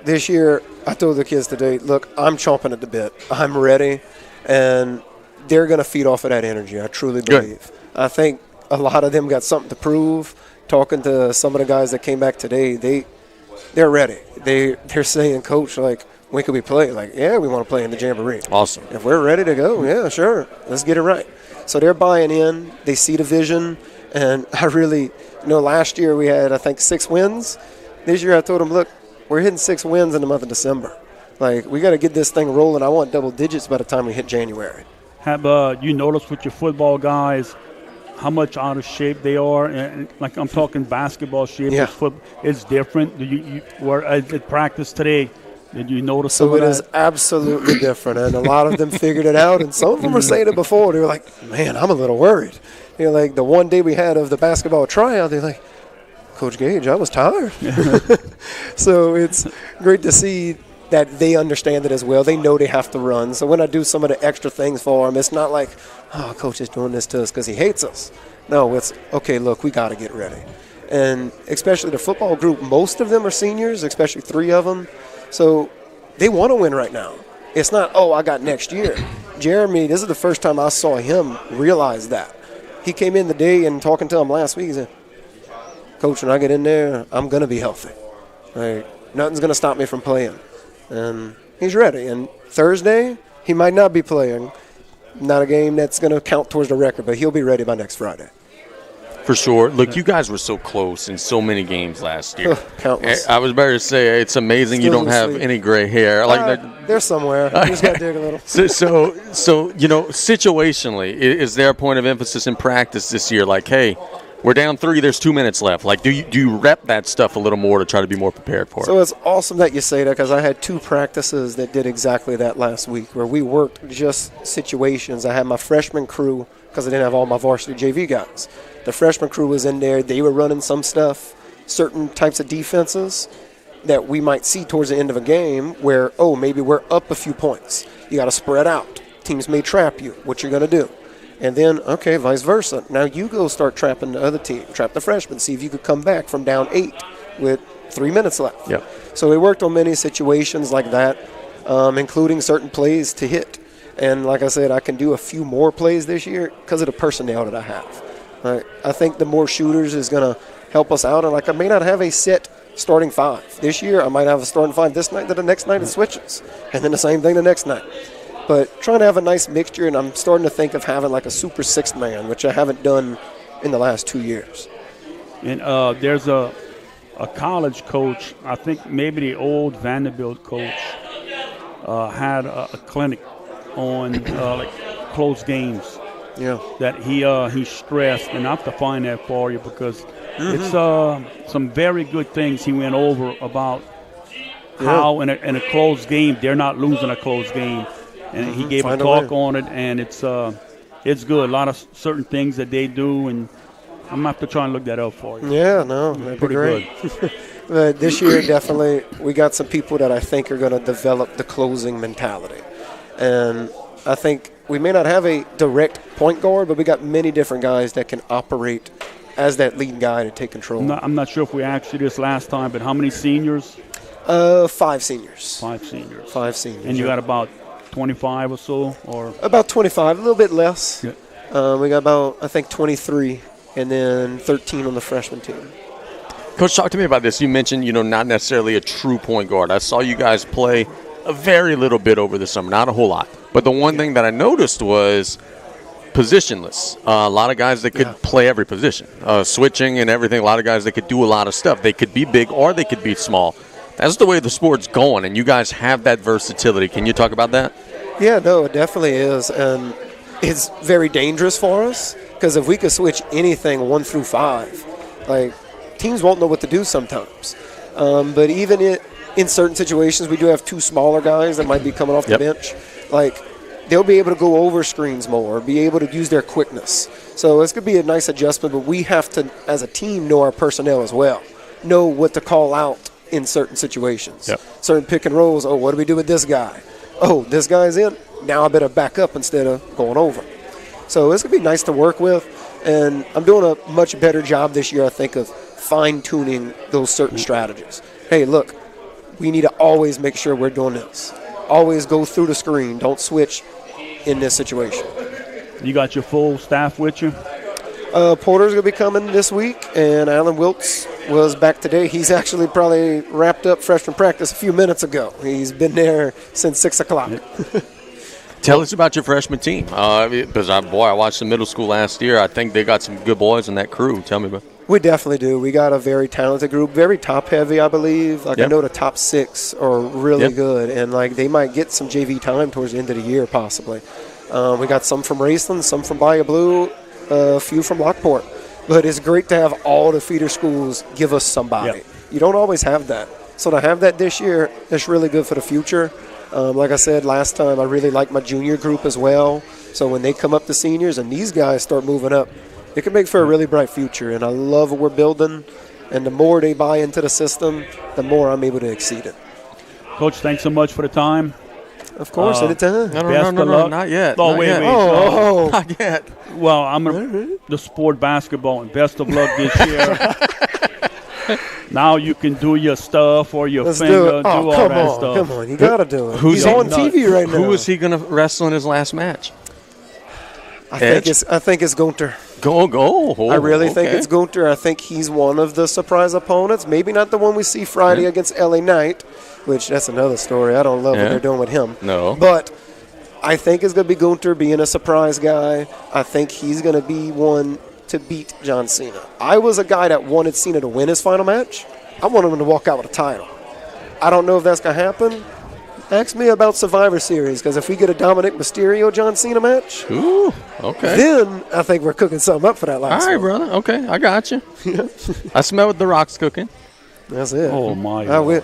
this year I told the kids today, look, I'm chomping at the bit. I'm ready, and they're going to feed off of that energy. I truly believe. Good. I think a lot of them got something to prove. Talking to some of the guys that came back today, they're ready. They're saying, Coach, like, when can we play? Like, yeah, we want to play in the Jamboree. Awesome. If we're ready to go, yeah, sure. Let's get it right. So they're buying in. They see the vision. And I really, last year we had, I think, 6 wins. This year I told them, look, we're hitting 6 wins in the month of December. Like, we got to get this thing rolling. I want double digits by the time we hit January. Have you noticed with your football guys how much out of shape they are? And like I'm talking basketball shape. Yeah. It's different. You were at practice today. Did you notice some of that? So it is absolutely different, and a lot of them figured it out, and some of them were saying it before. They were like, man, I'm a little worried. Like the one day we had of the basketball tryout, they're like, Coach Gage, I was tired. So it's great to see that they understand it as well. They know they have to run. So when I do some of the extra things for them, it's not like, oh, Coach is doing this to us because he hates us. No, it's, okay, look, we got to get ready. And especially the football group, most of them are seniors, especially 3 of them. So they want to win right now. It's not, oh, I got next year. Jeremy, this is the first time I saw him realize that. He came in the day and talking to him last week, he said, Coach, when I get in there, I'm going to be healthy. Like, nothing's going to stop me from playing. And he's ready. And Thursday, he might not be playing. Not a game that's going to count towards the record, but he'll be ready by next Friday. For sure. Look, you guys were so close in so many games last year. Countless. I was about to say, it's amazing Still you don't have any gray hair. They're somewhere. You just got to dig a little. So situationally, is there a point of emphasis in practice this year? Like, hey, we're down 3, there's 2 minutes left. Like, do you rep that stuff a little more to try to be more prepared for it? So it's awesome that you say that because I had 2 practices that did exactly that last week where we worked just situations. I had my freshman crew because I didn't have all my varsity JV guys. The freshman crew was in there. They were running some stuff, certain types of defenses that we might see towards the end of a game where, oh, maybe we're up a few points. You got to spread out. Teams may trap you. What you're going to do. And then, okay, vice versa. Now you go start trapping the other team, trap the freshman, see if you could come back from down 8 with 3 minutes left. Yep. So we worked on many situations like that, including certain plays to hit. And like I said, I can do a few more plays this year because of the personnel that I have. I think the more shooters is going to help us out. And like I may not have a set starting 5. This year I might have a starting 5 this night, then the next night it switches. And then the same thing the next night. But trying to have a nice mixture, and I'm starting to think of having like a super 6th man, which I haven't done in the last 2 years. And there's a college coach, I think maybe the old Vanderbilt coach, had a clinic on like close games. Yeah. That he stressed, and I have to find that for you because it's some very good things he went over about how in a close game they're not losing a close game. And he gave a talk on it, and it's good. A lot of certain things that they do, and I'm going to have to try and look that up for you. Yeah, no, that'd be pretty great. good. But this year, definitely, we got some people that I think are going to develop the closing mentality. And I think we may not have a direct point guard, but we got many different guys that can operate as that lead guy to take control. I'm not sure if we asked you this last time, but how many seniors? 5 seniors. 5 seniors. 5 seniors. And you got about 25 or so? Or about 25, a little bit less. Yeah. We got about, I think, 23, and then 13 on the freshman team. Coach, talk to me about this. You mentioned, not necessarily a true point guard. I saw you guys play a very little bit over the summer, not a whole lot. But the one thing that I noticed was positionless. A lot of guys that could play every position, switching and everything. A lot of guys that could do a lot of stuff. They could be big or they could be small. That's the way the sport's going, and you guys have that versatility. Can you talk about that? Yeah, no, it definitely is. And it's very dangerous for us because if we could switch anything 1 through 5, like teams won't know what to do sometimes. But even in certain situations, we do have 2 smaller guys that might be coming off the bench. Like, they'll be able to go over screens more, be able to use their quickness. So it's going to be a nice adjustment, but we have to, as a team, know our personnel as well, know what to call out in certain situations. Certain pick and rolls. Oh, what do we do with this guy? Oh, this guy's in. Now I better back up instead of going over. So it's going to be nice to work with, and I'm doing a much better job this year, I think, of fine-tuning those certain strategies. Hey, look, we need to always make sure we're doing this. Always go through the screen. Don't switch in this situation. You got your full staff with you? Porter's going to be coming this week, and Alan Wilkes was back today. He's actually probably wrapped up freshman practice a few minutes ago. He's been there since 6 o'clock. Tell us about your freshman team. Because, I watched the middle school last year. I think they got some good boys in that crew. Tell me about it. We definitely do. We got a very talented group, very top-heavy, I believe. I know the top 6 are really good, and they might get some JV time towards the end of the year possibly. We got some from Raceland, some from Bayou Blue, a few from Lockport. But it's great to have all the feeder schools give us somebody. You don't always have that. So to have that this year, it's really good for the future. Like I said last time, I really like my junior group as well. So when they come up to seniors and these guys start moving up, it can make for a really bright future. And I love what we're building. And the more they buy into the system, the more I'm able to exceed it. Coach, thanks so much for the time. Of course, anytime. No, not yet. Oh, not wait, yet. wait. Not yet. Well, I'm the sport basketball, and best of luck this year. Now you can do your stuff or your finger, do all that stuff. Come on, you got to do it. Who's He's on TV right now. Who is he going to wrestle in his last match? I think it's Gunter. Go. I really think it's Gunter. I think he's one of the surprise opponents. Maybe not the one we see Friday against LA Knight, which that's another story. I don't love what they're doing with him. No. But I think it's going to be Gunter being a surprise guy. I think he's going to be one to beat John Cena. I was a guy that wanted Cena to win his final match. I wanted him to walk out with a title. I don't know if that's going to happen. Ask me about Survivor Series, because if we get a Dominic Mysterio John Cena match, then I think we're cooking something up for that last one. All right, one. brother. Okay, I got you. I smell what The Rock's cooking. That's it. Oh, my God.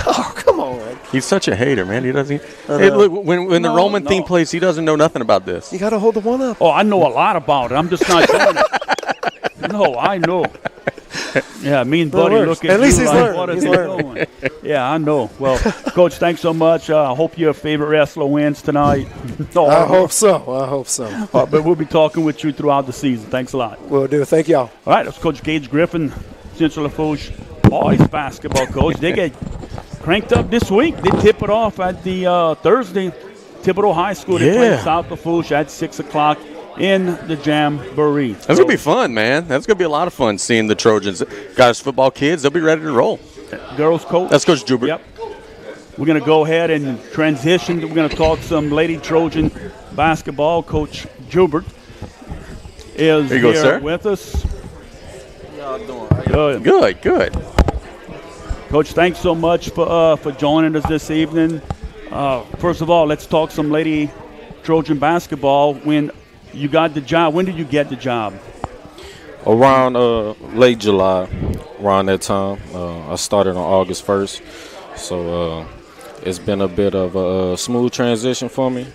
Oh, come on. He's such a hater, man. He doesn't. Hey, look, when the Roman theme plays, he doesn't know nothing about this. You got to hold the one up. Oh, I know a lot about it. I'm just not doing it. No, I know. Yeah, me and Buddy look at least he's like, learning. what is he doing? Yeah, I know. Well, Coach, thanks so much. I hope your favorite wrestler wins tonight. I hope so. But we'll be talking with you throughout the season. Thanks a lot. Will do. Thank y'all. All right, that's Coach Gage Griffin, Central Lafourche boys basketball coach. They get cranked up this week. They tip it off at the Thursday. Thibodeau High School. They play South Lafourche at 6 o'clock in the Jamboree. That's going to be fun, man. That's going to be a lot of fun seeing the Trojans. Guys, football kids, they'll be ready to roll. Girls coach. That's Coach Jubert. Yep. We're going to go ahead and transition. We're going to talk some Lady Trojan basketball. Coach Jubert is here with us. How y'all doing? Good. Coach, thanks so much for joining us this evening. First of all, let's talk some Lady Trojan basketball. When you got the job, when did you get the job? Around late July, around that time. I started on August 1st, so it's been a bit of a smooth transition for me.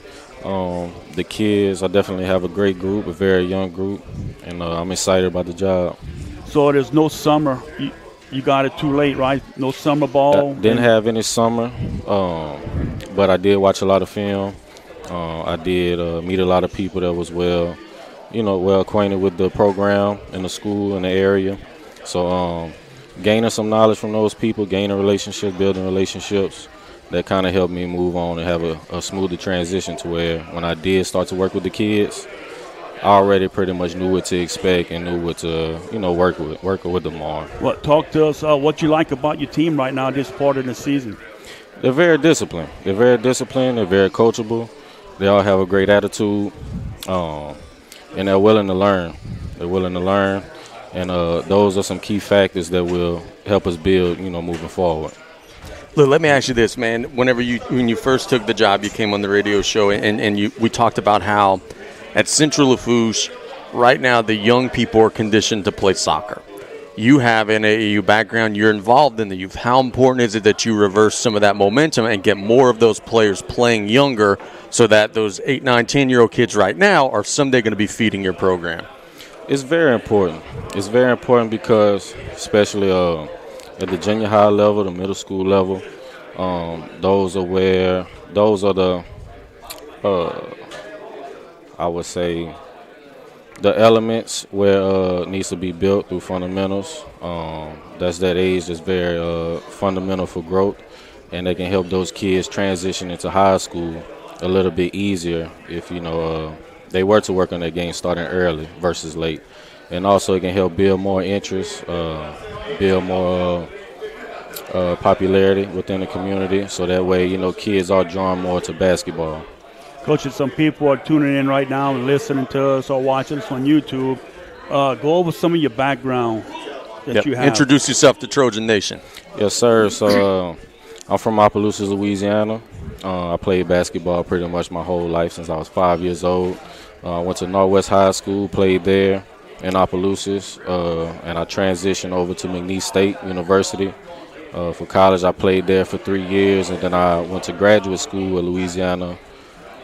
The kids, I definitely have a great group, a very young group, and I'm excited about the job. So there's no summer. you got it too late, right? No summer ball. Didn't have any summer, but I did watch a lot of film. I did meet a lot of people that was well acquainted with the program and the school and the area. So gaining some knowledge from those people, gaining relationships, building relationships, that kind of helped me move on and have a smoother transition to where when I did start to work with the kids, I already pretty much knew what to expect and knew what to, work with them on. Well, talk to us what you like about your team right now this part of the season. They're very disciplined. They're very coachable. They all have a great attitude, and they're willing to learn. And those are some key factors that will help us build, moving forward. Look, let me ask you this, man. When you first took the job, you came on the radio show, and we talked about how at Central Lafourche, right now the young people are conditioned to play soccer. You have an AAU background. You're involved in the youth. How important is it that you reverse some of that momentum and get more of those players playing younger so that those 8, 9, 10-year-old kids right now are someday going to be feeding your program? It's very important. It's very important because especially at the junior high level, the middle school level, those are the I would say the elements where needs to be built through fundamentals. That's that age that's very fundamental for growth, and they can help those kids transition into high school a little bit easier if they were to work on their game starting early versus late. And also it can help build more interest, build more popularity within the community, so that way kids are drawn more to basketball. Coach, some people are tuning in right now and listening to us or watching us on YouTube. Go over some of your background that you have. Introduce yourself to Trojan Nation. Yes, sir. So I'm from Opelousas, Louisiana. I played basketball pretty much my whole life since I was 5 years old. Went to Northwest High School, played there in Opelousas, and I transitioned over to McNeese State University. For college, I played there for 3 years, and then I went to graduate school at Louisiana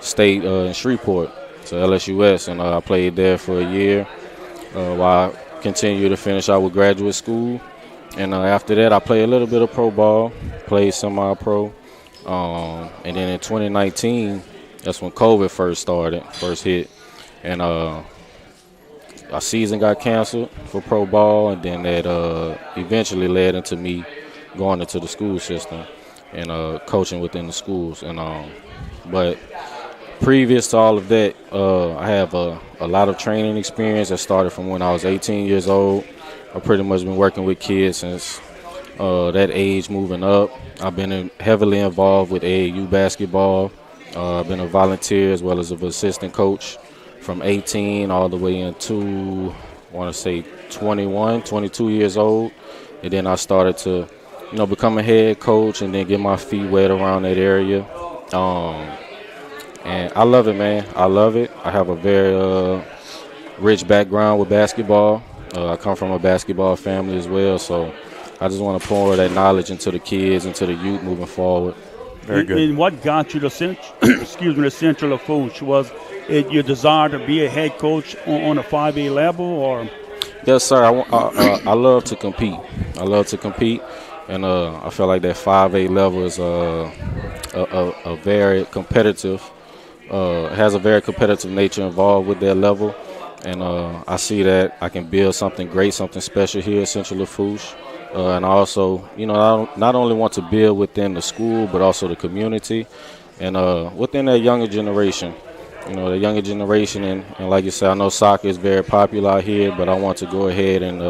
State in Shreveport, to LSUS, and I played there for a year while I continued to finish out with graduate school. And after that, I played a little bit of pro ball, played semi-pro. And then in 2019, that's when COVID first hit. And our season got canceled for pro ball, and then that eventually led into me going into the school system and coaching within the schools. And but previous to all of that, I have a lot of training experience that started from when I was 18 years old. I've pretty much been working with kids since that age moving up. I've been heavily involved with AAU basketball. I've been a volunteer as well as an assistant coach from 18 all the way into, I want to say, 21, 22 years old. And then I started to, become a head coach and then get my feet wet around that area. And I love it, man. I love it. I have a very rich background with basketball. I come from a basketball family as well, so I just want to pour that knowledge into the kids, into the youth moving forward. Very good. And what got you to the Central Lafourche? Was it your desire to be a head coach on a 5A level, or? Yes, sir. I love to compete. And I feel like that 5A level is a very competitive. Has a very competitive nature involved with that level, and I see that I can build something great, something special here at Central Lafourche. And I also, not only want to build within the school, but also the community, and within that younger generation. The younger generation, and like you said, I know soccer is very popular out here, but I want to go ahead and,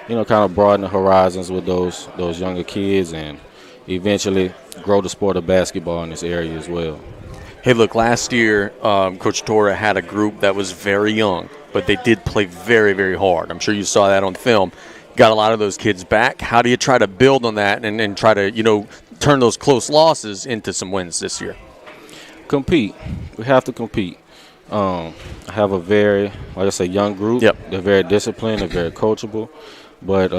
kind of broaden the horizons with those younger kids and eventually grow the sport of basketball in this area as well. Hey, look, last year, Coach Torra had a group that was very young, but they did play very, very hard. I'm sure you saw that on film. Got a lot of those kids back. How do you try to build on that and try to, turn those close losses into some wins this year? Compete. We have to compete. I have a very, like I say, young group. Yep. They're very disciplined. They're very coachable. But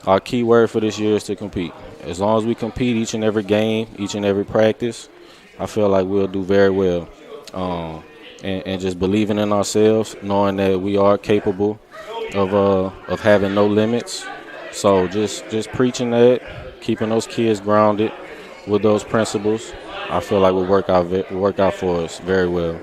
our key word for this year is to compete. As long as we compete each and every game, each and every practice, I feel like we'll do very well. And just believing in ourselves, knowing that we are capable of having no limits, So just preaching that, keeping those kids grounded with those principles, I feel like will work out for us very well.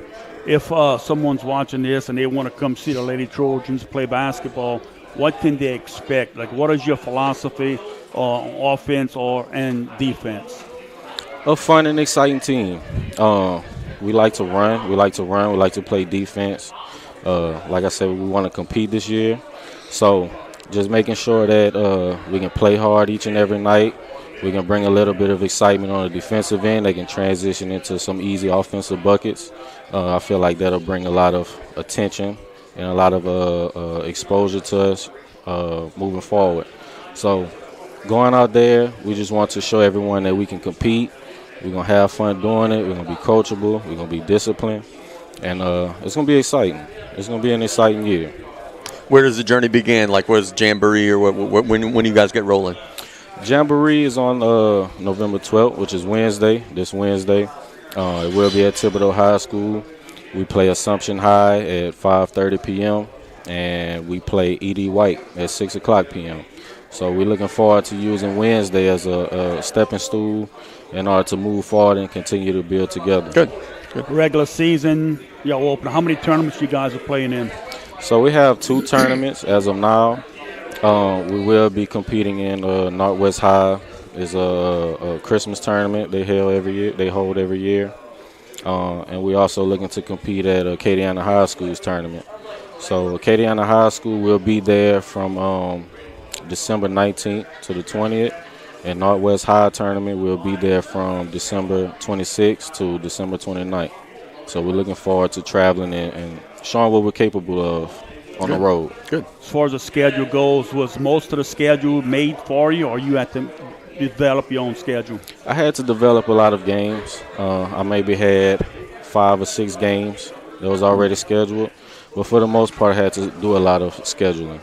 If someone's watching this and they want to come see the Lady Trojans play basketball, what can they expect? Like, what is your philosophy on offense and defense? A fun and exciting team. We like to run. We like to play defense. Like I said, we want to compete this year. So just making sure that we can play hard each and every night. We can bring a little bit of excitement on the defensive end. They can transition into some easy offensive buckets. I feel like that'll bring a lot of attention and a lot of exposure to us moving forward. So going out there, we just want to show everyone that we can compete. We're going to have fun doing it. We're going to be coachable. We're going to be disciplined. And it's going to be exciting. It's going to be an exciting year. Where does the journey begin? Like, was Jamboree or when you guys get rolling? Jamboree is on November 12th, which is this Wednesday. It will be at Thibodeau High School. We play Assumption High at 5:30 p.m. and we play E.D. White at 6 o'clock p.m. So we're looking forward to using Wednesday as a stepping stool in order to move forward and continue to build together. Good. Regular season, y'all open. How many tournaments you guys are playing in? So we have 2 tournaments as of now. We will be competing in Northwest High. Is a Christmas tournament they hold every year. And we're also looking to compete at Acadiana High School's tournament. So Acadiana High School will be there from December 19th to the 20th. And Northwest High tournament will be there from December 26th to December 29th. So we're looking forward to traveling and showing what we're capable of on the road. Good. As far as the schedule goes, was most of the schedule made for you, or you had to develop your own schedule? I had to develop a lot of games. I maybe had 5 or 6 games that was already scheduled, but for the most part, I had to do a lot of scheduling.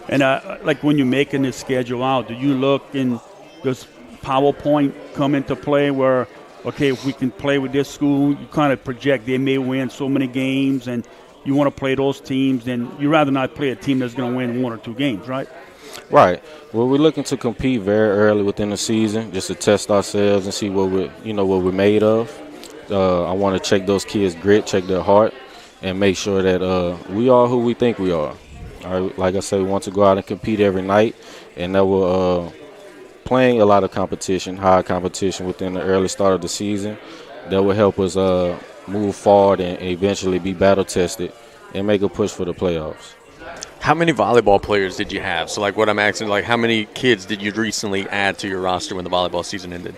And like when you're making this schedule out, do you look in, does PowerPoint come into play where, okay, if we can play with this school, you kind of project they may win so many games and you want to play those teams, then you'd rather not play a team that's going to win 1 or 2 games, right? Right. Well, we're looking to compete very early within the season just to test ourselves and see what we're made of. I want to check those kids' grit, check their heart, and make sure that we are who we think we are. All right. Like I said, we want to go out and compete every night, and that will playing a lot of competition, high competition within the early start of the season. That will help us move forward and eventually be battle tested and make a push for the playoffs. How many volleyball players did you have? So, like, what I'm asking, like, how many kids did you recently add to your roster when the volleyball season ended?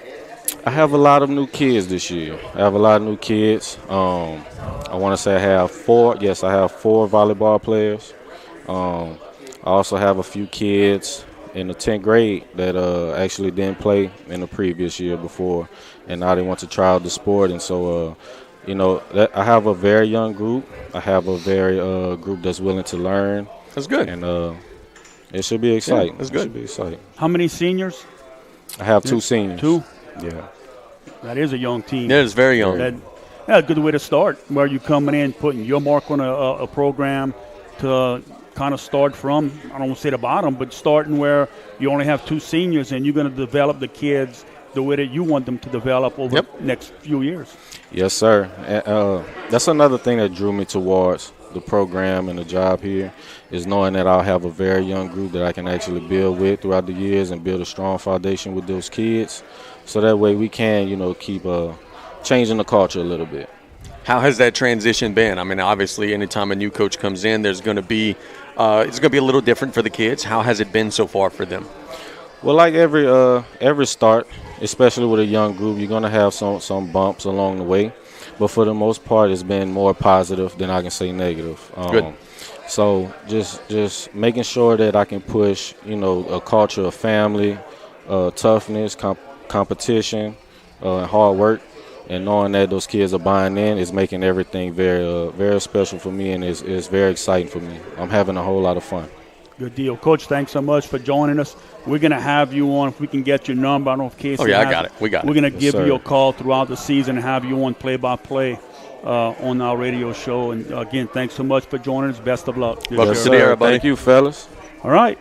I have a lot of new kids this year. I have a lot of new kids. I want to say I have 4. Yes, I have 4 volleyball players. I also have a few kids in the 10th grade that actually didn't play in the previous year before, and now they want to try out the sport. And so, I have a very young group. I have a very group that's willing to learn. That's good. And it should be exciting. Yeah, that's good. It should be exciting. How many seniors? I have 2 seniors. 2? Yeah. That is a young team. Yeah, it's very young. That's a good way to start, where you coming in, putting your mark on a program to kind of start from, I don't want to say the bottom, but starting where you only have 2 seniors and you're going to develop the kids the way that you want them to develop over the next few years. Yes, sir. That's another thing that drew me towards the program and the job here, is knowing that I'll have a very young group that I can actually build with throughout the years and build a strong foundation with those kids. So that way we can, keep changing the culture a little bit. How has that transition been? I mean, obviously, anytime a new coach comes in, there's going to be it's going to be a little different for the kids. How has it been so far for them? Well, like every start, especially with a young group, you're going to have some bumps along the way. But for the most part, it's been more positive than I can say negative. Good. So just making sure that I can push, a culture of family, toughness, competition, hard work, and knowing that those kids are buying in is making everything very, very special for me, and it's very exciting for me. I'm having a whole lot of fun. Good deal. Coach, thanks so much for joining us. We're going to have you on, if we can get your number. I don't know if Casey I got it. We got it. We're going to give you a call throughout the season and have you on play-by-play on our radio show. And, again, thanks so much for joining us. Best of luck. Welcome to the era, buddy. Thank you, fellas. All right.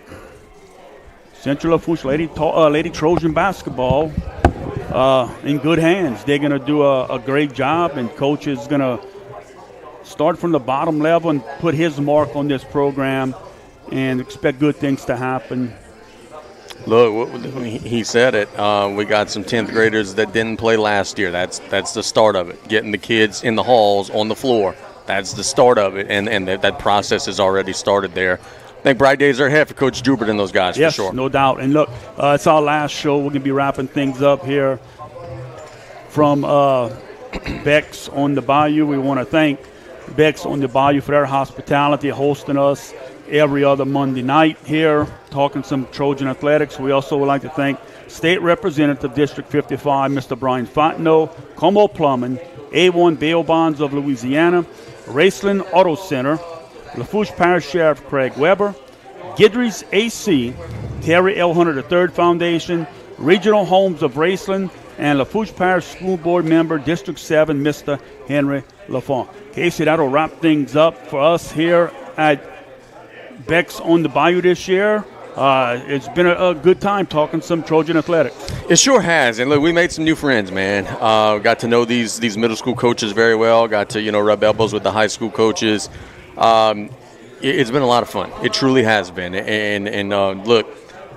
Central Lafourche Lady Trojan basketball in good hands. They're going to do a great job, and Coach is going to start from the bottom level and put his mark on this program and expect good things to happen. Look, he said it. We got some 10th graders that didn't play last year. That's the start of it. Getting the kids in the halls on the floor. That's the start of it, and that process has already started there. I think bright days are ahead for Coach Drubert and those guys, yes, for sure. No doubt. And look, it's our last show. We're going to be wrapping things up here from Beck's on the Bayou. We want to thank Beck's on the Bayou for their hospitality, hosting us every other Monday night here, talking some Trojan athletics. We also would like to thank State Representative District 55, Mr. Brian Fontenot, Como Plumbing, A1 Bail Bonds of Louisiana, Raceland Auto Center, Lafourche Parish Sheriff Craig Weber, Gidry's AC, Terry L. Hunter III Foundation, Regional Homes of Raceland, and Lafourche Parish School Board member, District 7, Mr. Henry Lafont. Casey, that'll wrap things up for us here at Beck's on the Bayou this year. It's been a good time talking some Trojan athletics. It sure has, and look, we made some new friends, man. Got to know these middle school coaches very well. Got to rub elbows with the high school coaches. It's been a lot of fun. It truly has been. And look,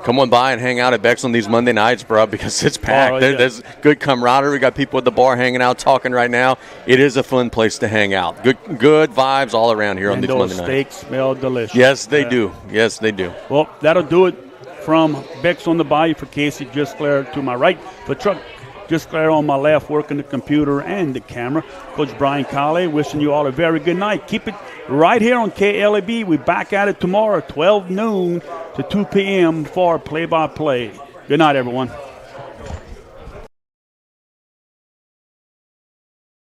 come on by and hang out at Beck's on these Monday nights, bro, because it's packed. Oh, yeah. There's good camaraderie. We got people at the bar hanging out, talking right now. It is a fun place to hang out. Good vibes all around here on these Monday nights. And those steaks smell delicious. Yes, they do. Yes, they do. Well, that'll do it from Beck's on the Bayou for Casey Gisclair to my right. For Chuck Gisclair on my left, working the computer and the camera. Coach Brian Callais wishing you all a very good night. Keep it right here on KLEB. We're back at it tomorrow, 12 noon to 2 p.m. for play-by-play. Good night, everyone.